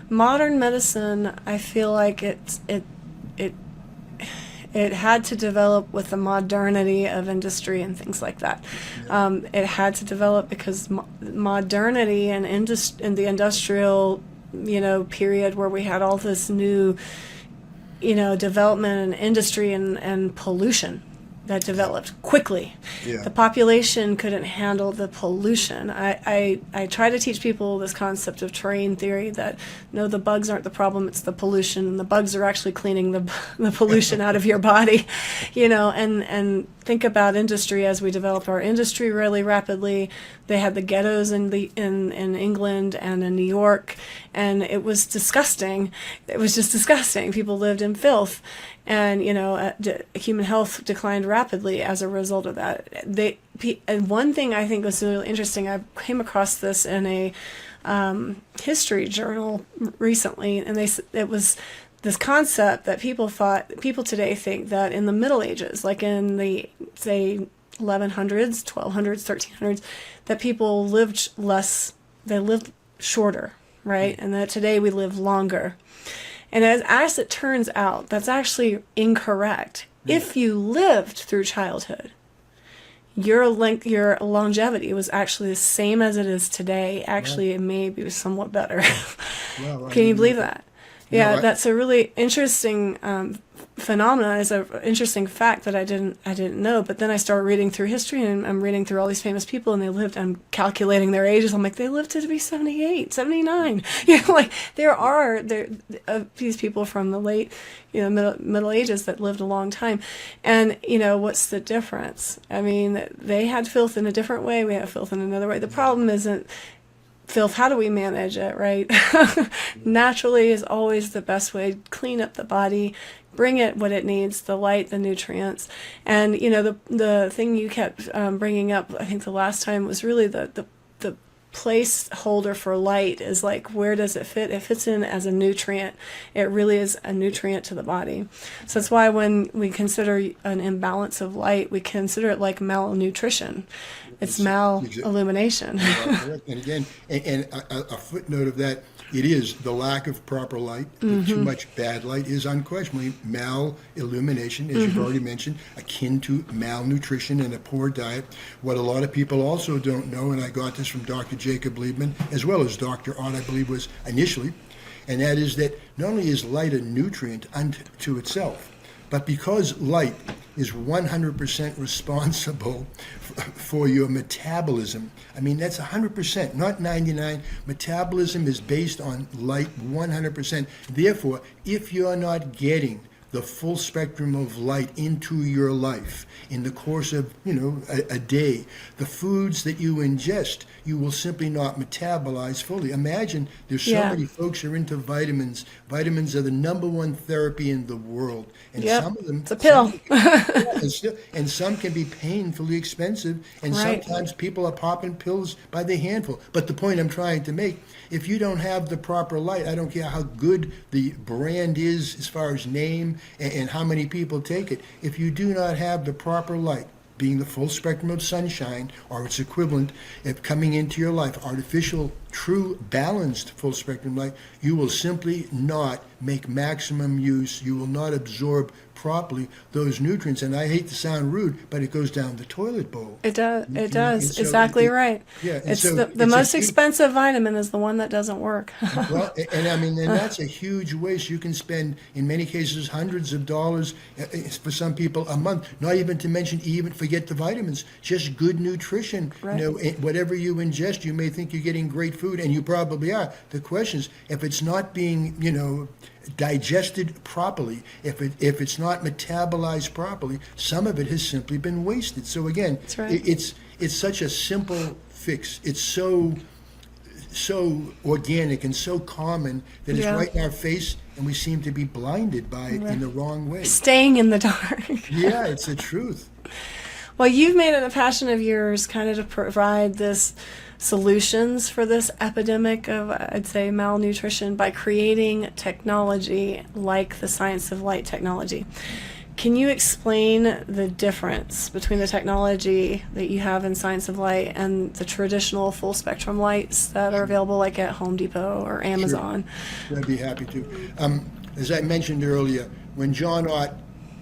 Modern medicine, I feel like it had to develop with the modernity of industry and things like that. It had to develop because modernity and in the industrial, period, where we had all this new, development and industry and pollution that developed quickly. Yeah. The population couldn't handle the pollution. I try to teach people this concept of terrain theory, that no, the bugs aren't the problem, it's the pollution, and the bugs are actually cleaning the pollution out of your body, and think about industry. As we developed our industry really rapidly, they had the ghettos in England and in New York, and it was disgusting. It was just disgusting. People lived in filth, and human health declined rapidly as a result of that. And one thing I think was really interesting, I came across this in a history journal recently, and it was this concept that people today think that in the Middle Ages, like in the, say, 1100s, 1200s, 1300s, that people lived less, they lived shorter. right? And that today we live longer. And as it turns out, that's actually incorrect. If you lived through childhood, your longevity was actually the same as it is today. Actually, it may be somewhat better. Well, Can you believe that? Yeah, No, that's a really interesting phenomenon. It's an interesting fact that I didn't know. But then I started reading through history, and I'm reading through all these famous people, and they lived. I'm calculating their ages. I'm like, they lived to be 78, 79. Like there are these people from the late, middle ages that lived a long time. And what's the difference? I mean, they had filth in a different way. We have filth in another way. The problem isn't filth. How do we manage it, right? Naturally is always the best way. Clean up the body, bring it what it needs, the light, the nutrients. And the thing you kept bringing up, I think the last time, was really the placeholder for light is like, where does it fit? It fits in as a nutrient. It really is a nutrient to the body. So that's why when we consider an imbalance of light, we consider it like malnutrition. It's malillumination. And again, and a footnote of that, it is the lack of proper light, too much bad light is unquestionably malillumination, as you've already mentioned, akin to malnutrition and a poor diet. What a lot of people also don't know, and I got this from Dr. Jacob Liebman, as well as Dr. Ott, I believe, was initially, and that is that not only is light a nutrient unto itself, but because light is 100% responsible for your metabolism, I mean, that's 100%, not 99. Metabolism is based on light 100%. Therefore, if you're not getting the full spectrum of light into your life in the course of, a day, the foods that you ingest, you will simply not metabolize fully. Imagine there's so many folks who are into vitamins. Vitamins are the number one therapy in the world. And some of them, it's a pill. And some can be painfully expensive. And sometimes people are popping pills by the handful. But the point I'm trying to make, if you don't have the proper light, I don't care how good the brand is as far as name and how many people take it, if you do not have the proper light, being the full spectrum of sunshine or its equivalent, if coming into your life, artificial, true, balanced full spectrum light, you will simply not make maximum use. You will not absorb properly those nutrients. And I hate to sound rude, but it goes down the toilet bowl. It does. It does. So exactly right. Yeah. It's so the most expensive vitamin is the one that doesn't work. Well, and I mean, and that's a huge waste. You can spend, in many cases, hundreds of dollars for some people a month. Not even to mention, forget the vitamins, just good nutrition. Right. Whatever you ingest, you may think you're getting great food, and you probably are. The question is, if it's not being, digested properly, if it's not metabolized properly, some of it has simply been wasted. So again, that's right. It's such a simple fix. It's so organic and so common that it's right in our face, and we seem to be blinded by it in the wrong way. Staying in the dark. Yeah, it's the truth. Well, you've made it a passion of yours kind of to provide this solutions for this epidemic of, I'd say, malnutrition by creating technology like the Science of Light technology. Can you explain the difference between the technology that you have in Science of Light and the traditional full spectrum lights that are available like at Home Depot or Amazon? Sure. I'd be happy to. As I mentioned earlier, when John Ott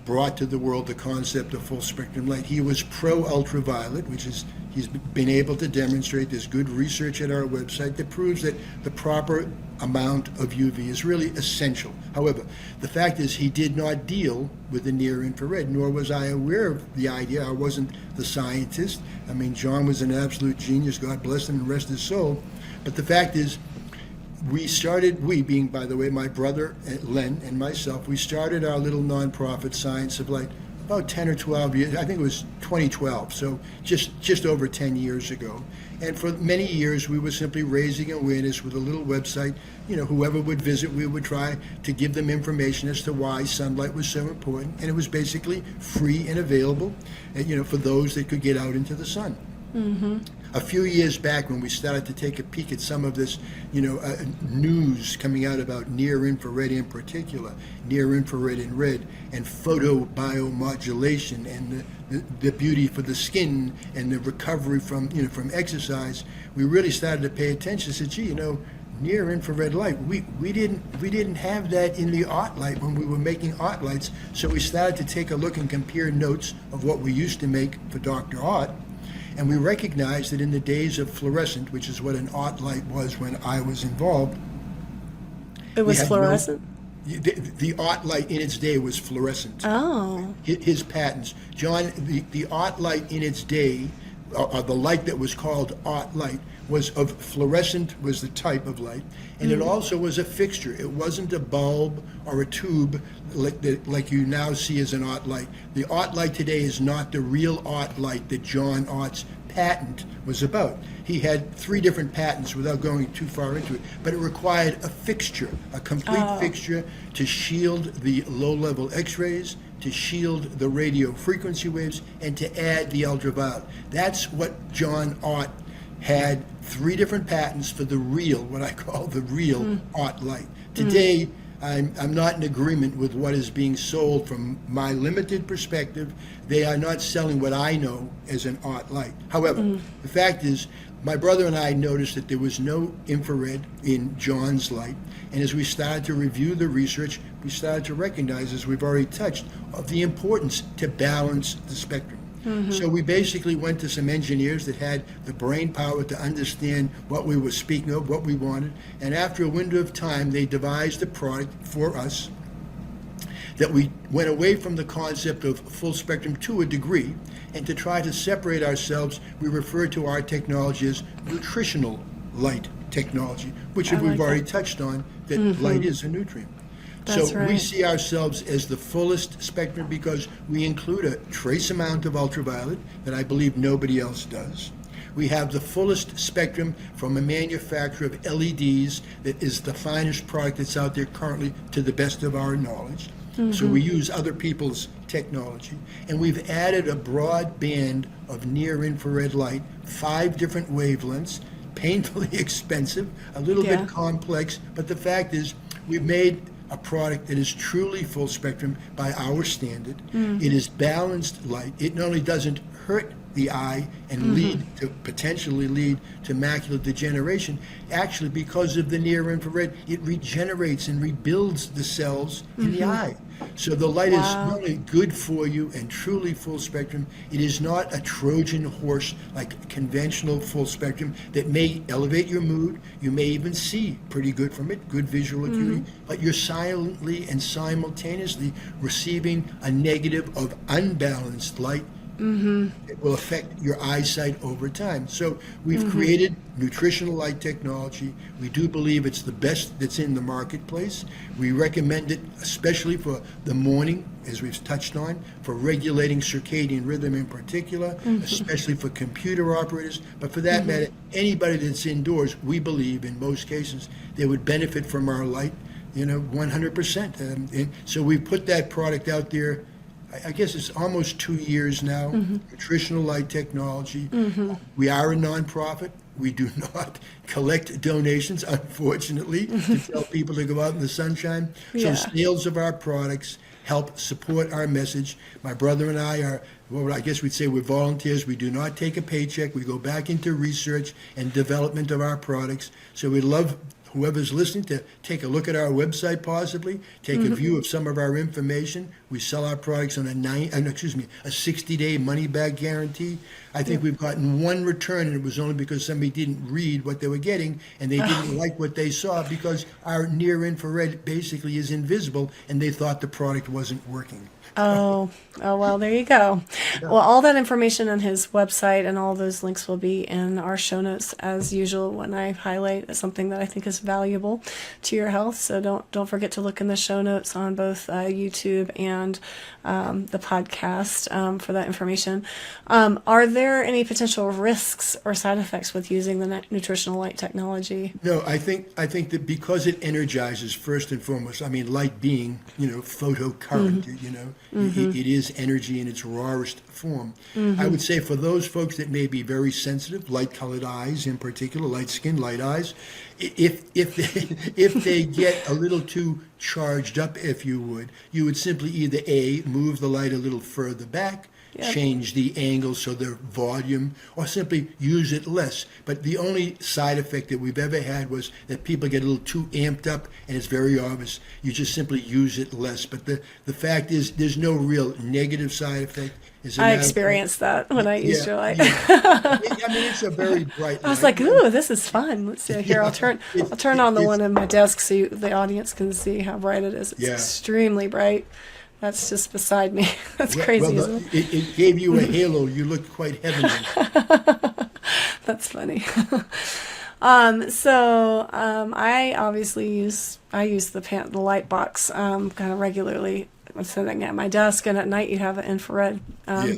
brought to the world the concept of full spectrum light, he was pro ultraviolet, which is he's been able to demonstrate. There's good research at our website that proves that the proper amount of UV is really essential. However, the fact is he did not deal with the near infrared, nor was I aware of the idea. I wasn't the scientist. I mean, John was an absolute genius. God bless him and rest his soul. But the fact is, we being, by the way, my brother Len and myself, we started our little nonprofit Science of Light about 10 or 12 years, I think it was 2012, so just over 10 years ago. And for many years, we were simply raising awareness with a little website. Whoever would visit, we would try to give them information as to why sunlight was so important. And it was basically free and available, for those that could get out into the sun. Mm-hmm. A few years back, when we started to take a peek at some of this, news coming out about near infrared in particular, near infrared in red, and photobiomodulation, and the beauty for the skin and the recovery from exercise, we really started to pay attention. Said, gee, near infrared light. We didn't have that in the art light when we were making art lights. So we started to take a look and compare notes of what we used to make for Dr. Art. And we recognized that in the days of fluorescent, which is what an art light was when I was involved, It was fluorescent? The art light in its day was fluorescent. Oh. His patents. John, the art light in its day, or the light that was called art light, was of fluorescent, was the type of light, and it also was a fixture. It wasn't a bulb or a tube like you now see as an art light. The art light today is not the real art light that John Art's patent was about. He had 3 different patents without going too far into it, but it required a fixture, a complete fixture to shield the low-level X-rays, to shield the radio frequency waves, and to add the ultraviolet. That's what John Art had 3 different patents for the real, what I call the real art light. Today, I'm not in agreement with what is being sold from my limited perspective. They are not selling what I know as an art light. However, the fact is, my brother and I noticed that there was no infrared in John's light, and as we started to review the research, we started to recognize, as we've already touched, of the importance to balance the spectrum. So we basically went to some engineers that had the brain power to understand what we were speaking of, what we wanted, and after a window of time, they devised a product for us that we went away from the concept of full spectrum to a degree, and to try to separate ourselves, we refer to our technology as nutritional light technology, which we've already touched on, that light is a nutrient. That's So right. we see ourselves as the fullest spectrum because we include a trace amount of ultraviolet that I believe nobody else does. We have the fullest spectrum from a manufacturer of LEDs that is the finest product that's out there currently to the best of our knowledge. So we use other people's technology. And we've added a broad band of near-infrared light, 5 different wavelengths, painfully expensive, a little bit complex, but the fact is we've made a product that is truly full spectrum by our standard. It is balanced light. It not only doesn't hurt the eye and potentially lead to macular degeneration, actually because of the near infrared, it regenerates and rebuilds the cells in the eye. So the light is not only good for you and truly full spectrum, it is not a Trojan horse like conventional full spectrum that may elevate your mood. You may even see pretty good from it, good visual acuity, but you're silently and simultaneously receiving a negative of unbalanced light. It will affect your eyesight over time. So we've created nutritional light technology. We do believe it's the best that's in the marketplace. We recommend it especially for the morning, as we've touched on, for regulating circadian rhythm in particular, especially for computer operators. But for that matter, anybody that's indoors, we believe in most cases, they would benefit from our light, 100%. And so we put that product out there. I guess it's almost 2 years now, Nutritional Light Technology. We are a nonprofit. We do not collect donations, unfortunately, to tell people to go out in the sunshine. So sales of our products help support our message. My brother and I are, well, I guess we'd say we're volunteers. We do not take a paycheck. We go back into research and development of our products. So we'd love whoever's listening to take a look at our website, possibly take a view of some of our information. We sell our products on a 60-day money-back guarantee. I think we've gotten one return, and it was only because somebody didn't read what they were getting and they didn't like what they saw, because our near-infrared basically is invisible, and they thought the product wasn't working. Oh, well, there you go. Well, all that information on his website and all those links will be in our show notes as usual when I highlight something that I think is valuable to your health. So don't forget to look in the show notes on both YouTube and the podcast for that information. Are there any potential risks or side effects with using the nutritional light technology? No, I think that because it energizes first and foremost. I mean, light being, photocurrent, it is energy in its rawest form. I would say for those folks that may be very sensitive, light-colored eyes in particular, light skin, light eyes, if they get a little too charged up, if you would simply either A, move the light a little further back, change the angle so the volume, or simply use it less. But the only side effect that we've ever had was that people get a little too amped up, and it's very obvious. You just simply use it less. But the fact is, there's no real negative side effect. I experienced that when I used your light. I mean, it's a very bright light. I was like, ooh, this is fun. Let's see here. I'll turn on the one in my desk so the audience can see how bright it is. It's extremely bright. That's just beside me. That's crazy, isn't it? It gave you a halo. You looked quite heavenly. That's funny. I obviously use the light box kind of regularly. I'm sitting at my desk, and at night you have an infrared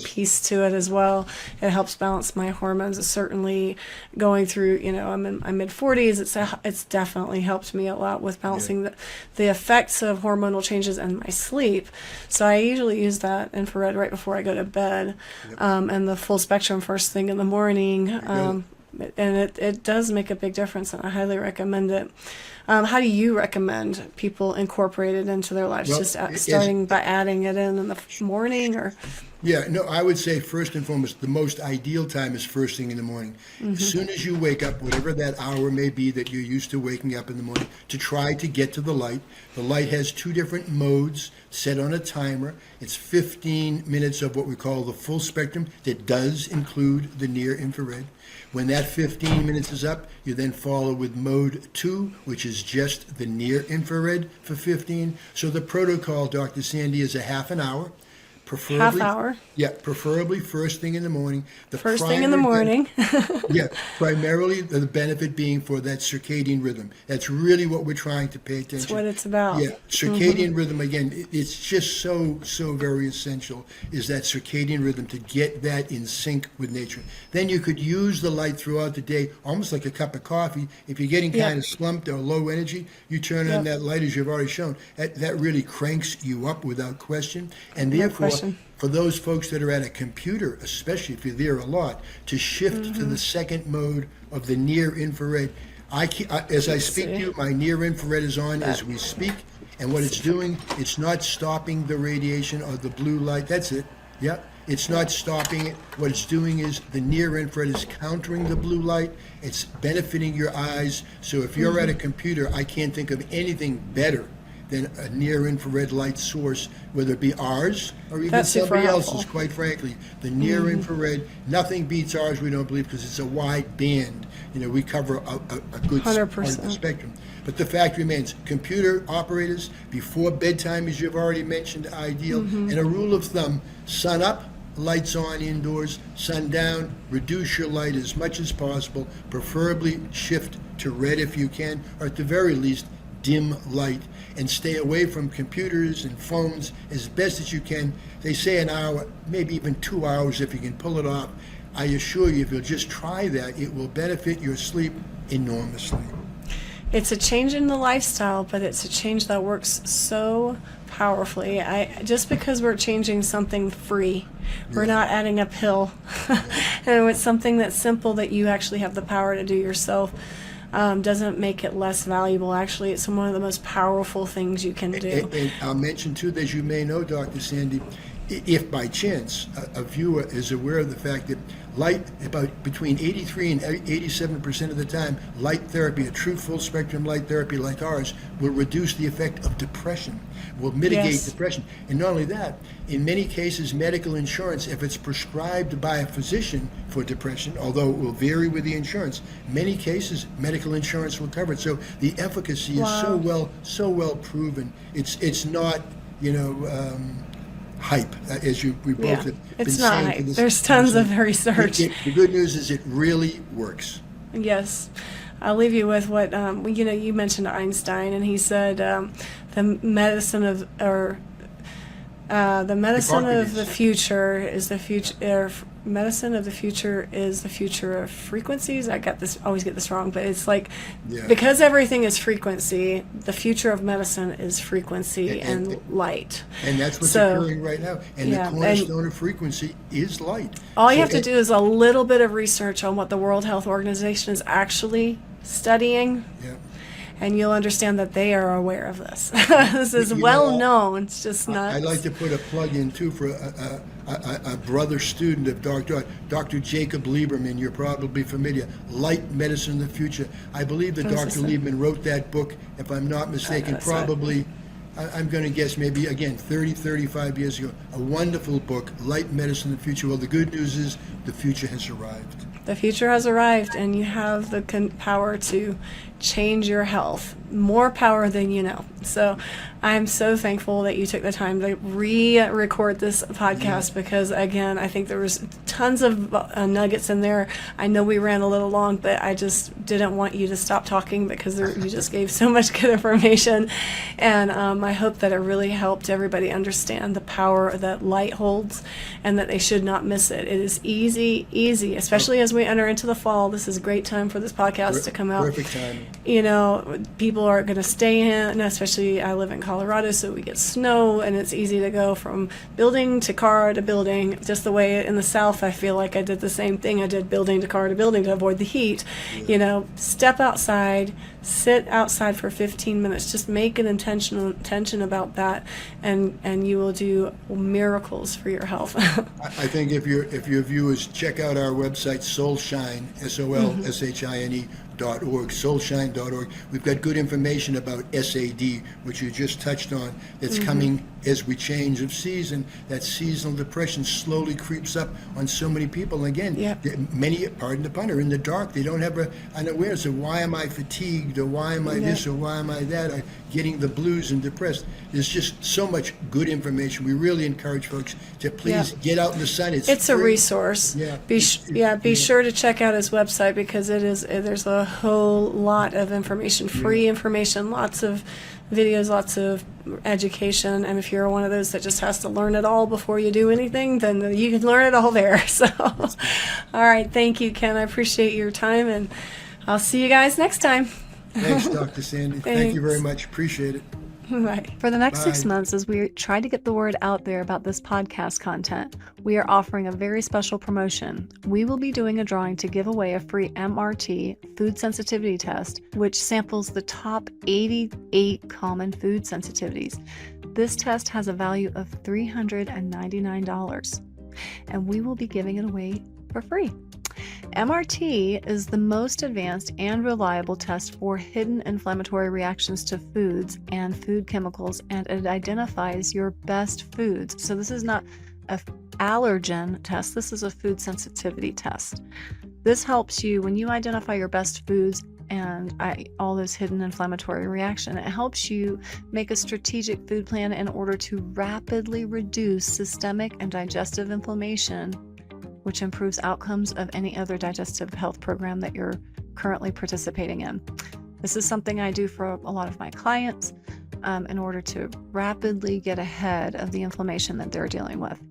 piece to it as well. It helps balance my hormones. It's certainly going through, I'm in my mid-40s. It's definitely helped me a lot with balancing the effects of hormonal changes in my sleep. So I usually use that infrared right before I go to bed, and the full spectrum first thing in the morning. And it does make a big difference, and I highly recommend it. How do you recommend people incorporate it into their lives? Well, starting by adding it in the morning, or? Yeah, no, I would say first and foremost, the most ideal time is first thing in the morning. Mm-hmm. As soon as you wake up, whatever that hour may be that you're used to waking up in the morning, to try to get to the light. The light has 2 different modes set on a timer. It's 15 minutes of what we call the full spectrum that does include the near infrared. When that 15 minutes is up, you then follow with mode 2, which is just the near infrared for 15. So the protocol, Dr. Sandy, is a half an hour. Half hour? Yeah, preferably first thing in the morning. First thing in the morning. Primarily the benefit being for that circadian rhythm. That's really what we're trying to pay attention. That's what it's about. Yeah, circadian rhythm, again, it's just so very essential, is that circadian rhythm, to get that in sync with nature. Then you could use the light throughout the day, almost like a cup of coffee. If you're getting kind of slumped or low energy, you turn on that light, as you've already shown. That really cranks you up without question. And therefore, for those folks that are at a computer, especially if you're there a lot, to shift to the second mode of the near infrared. As I speak to you, my near infrared is on as we speak, and what it's doing, it's not stopping the radiation or the blue light. That's it. Yeah, it's not stopping it. What it's doing is the near infrared is countering the blue light. It's benefiting your eyes. So if you're at a computer, I can't think of anything better than a near-infrared light source, whether it be ours or even somebody else's, quite frankly. The near-infrared, nothing beats ours, we don't believe, because it's a wide band. We cover a good 100%. part of the spectrum. But the fact remains, computer operators, before bedtime, as you've already mentioned, ideal. And a rule of thumb, sun up, lights on indoors, sun down, reduce your light as much as possible, preferably shift to red if you can, or at the very least, dim light, and stay away from computers and phones as best as you can. They say an hour, maybe even 2 hours if you can pull it off. I assure you, if you'll just try that, it will benefit your sleep enormously. It's a change in the lifestyle, but it's a change that works so powerfully. Just because we're changing something free, we're not adding a pill. And it's something that's simple that you actually have the power to do yourself. Doesn't make it less valuable. Actually, it's one of the most powerful things you can do. And I'll mention, too, that as you may know, Dr. Sandy, if by chance a viewer is aware of the fact that light, about between 83 and 87% of the time, light therapy, a true full spectrum light therapy like ours, will reduce the effect of depression, will mitigate depression. And not only that, in many cases, medical insurance, if it's prescribed by a physician for depression, although it will vary with the insurance, many cases medical insurance will cover it. So the efficacy is so well proven. It's not, hype, as we both have been it's saying. not hype. There's tons of research. The good news is it really works. Yes. I'll leave you with what, you mentioned Einstein, and he said the medicine of the future is the future. Medicine of the future is the future of frequencies. Always get this wrong, but it's like, because everything is frequency, the future of medicine is frequency and light. And that's what's occurring right now. And the cornerstone of frequency is light. All you have to do is a little bit of research on what the World Health Organization is actually studying. Yeah. And you'll understand that they are aware of this. This is well known. It's just not. I'd like to put a plug in, too, for a brother student of Dr. Jacob Lieberman. You're probably familiar. Light Medicine in the Future. I believe that Dr. Lieberman wrote that book, if I'm not mistaken, probably, I'm going to guess maybe, again, 30, 35 years ago. A wonderful book, Light Medicine in the Future. Well, the good news is the future has arrived. The future has arrived, and you have the power to change your health. More power than you know. So I'm so thankful that you took the time to re-record this podcast because, again, I think there was tons of nuggets in there. I know we ran a little long, but I just didn't want you to stop talking because you just gave so much good information. And I hope that it really helped everybody understand the power that light holds and that they should not miss it. It is easy, especially as we enter into the fall. This is a great time for this podcast to come out. Perfect time. You know, people are going to stay in, especially I live in Colorado, so we get snow, and it's easy to go from building to car to building. Just the way in the South, I feel like I did the same thing. I did building to car to building to avoid the heat. Yeah. You know, step outside, sit outside for 15 minutes. Just make an intention about that, and you will do miracles for your health. I think if your viewers check out our website, Soulshine, SOLSHINE.org, soulshine.org. We've got good information about SAD, which you just touched on, that's coming as we change of season. That seasonal depression slowly creeps up on so many people. And again, many, pardon the pun, are in the dark. They don't have an awareness of why am I fatigued, or why am I this, or why am I that, or getting the blues and depressed. There's just so much good information. We really encourage folks to please get out in the sun. It's a resource. Be sure to check out his website because there's a whole lot of information, free information, lots of videos, lots of education. And if you're one of those that just has to learn it all before you do anything, then you can learn it all there. So, all right. Thank you, Ken. I appreciate your time, and I'll see you guys next time. Thanks, Dr. Sandy. Thank you very much. Appreciate it. Right. For the next 6 months, as we try to get the word out there about this podcast content, we are offering a very special promotion. We will be doing a drawing to give away a free MRT food sensitivity test, which samples the top 88 common food sensitivities. This test has a value of $399, and we will be giving it away for free. MRT is the most advanced and reliable test for hidden inflammatory reactions to foods and food chemicals, and it identifies your best foods. So this is not an allergen test, this is a food sensitivity test. This helps you when you identify your best foods and all those hidden inflammatory reactions. It helps you make a strategic food plan in order to rapidly reduce systemic and digestive inflammation, which improves outcomes of any other digestive health program that you're currently participating in. This is something I do for a lot of my clients in order to rapidly get ahead of the inflammation that they're dealing with.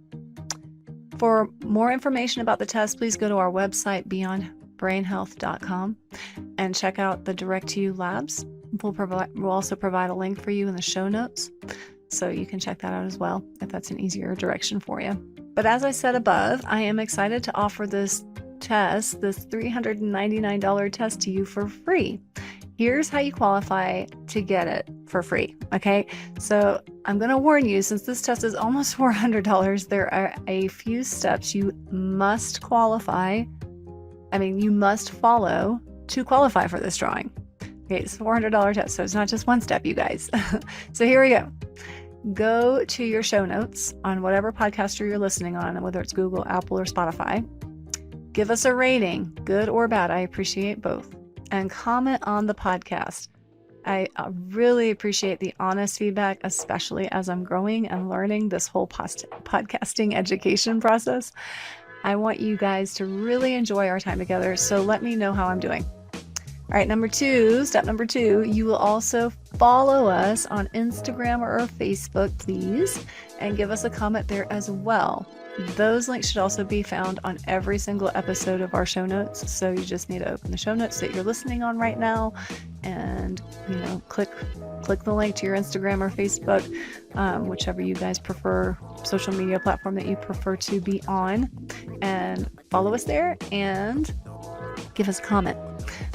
For more information about the test, please go to our website, beyondbrainhealth.com, and check out the Direct to You labs. We'll also provide a link for you in the show notes, so you can check that out as well if that's an easier direction for you. But as I said above, I am excited to offer this test, this $399 test to you for free. Here's how you qualify to get it for free, okay? So I'm going to warn you, since this test is almost $400, there are a few steps you must qualify. You must follow to qualify for this drawing. Okay, it's a $400 test, so it's not just one step, you guys. So here we go. Go to your show notes on whatever podcaster you're listening on, whether it's Google, Apple, or Spotify. Give us a rating, good or bad. I appreciate both. And comment on the podcast. I really appreciate the honest feedback, especially as I'm growing and learning this whole podcasting education process. I want you guys to really enjoy our time together, so let me know how I'm doing. All right, step number two, you will also follow us on Instagram or Facebook, please, and give us a comment there as well. Those links should also be found on every single episode of our show notes. So you just need to open the show notes that you're listening on right now and, click the link to your Instagram or Facebook, whichever you guys prefer, social media platform that you prefer to be on, and follow us there and give us a comment.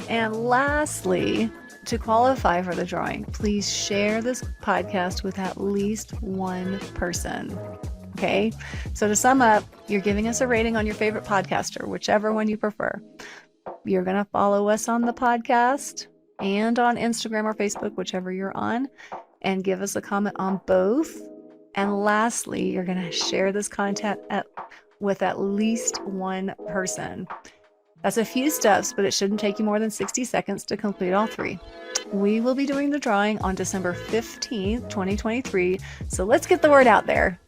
And lastly, to qualify for the drawing, please share this podcast with at least one person. Okay, so to sum up, you're giving us a rating on your favorite podcaster, whichever one you prefer. You're going to follow us on the podcast and on Instagram or Facebook, whichever you're on, and give us a comment on both. And lastly, you're going to share this content with at least one person. That's a few steps, but it shouldn't take you more than 60 seconds to complete all three. We will be doing the drawing on December 15th, 2023. So let's get the word out there.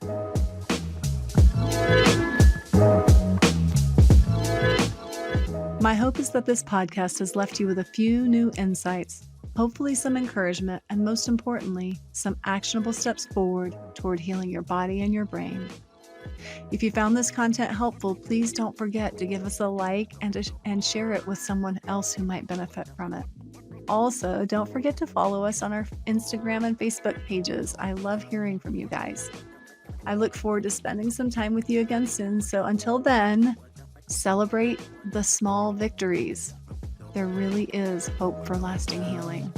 My hope is that this podcast has left you with a few new insights, hopefully some encouragement, and most importantly, some actionable steps forward toward healing your body and your brain. If you found this content helpful, please don't forget to give us a like and share it with someone else who might benefit from it. Also, don't forget to follow us on our Instagram and Facebook pages. I love hearing from you guys. I look forward to spending some time with you again soon. So until then, celebrate the small victories. There really is hope for lasting healing.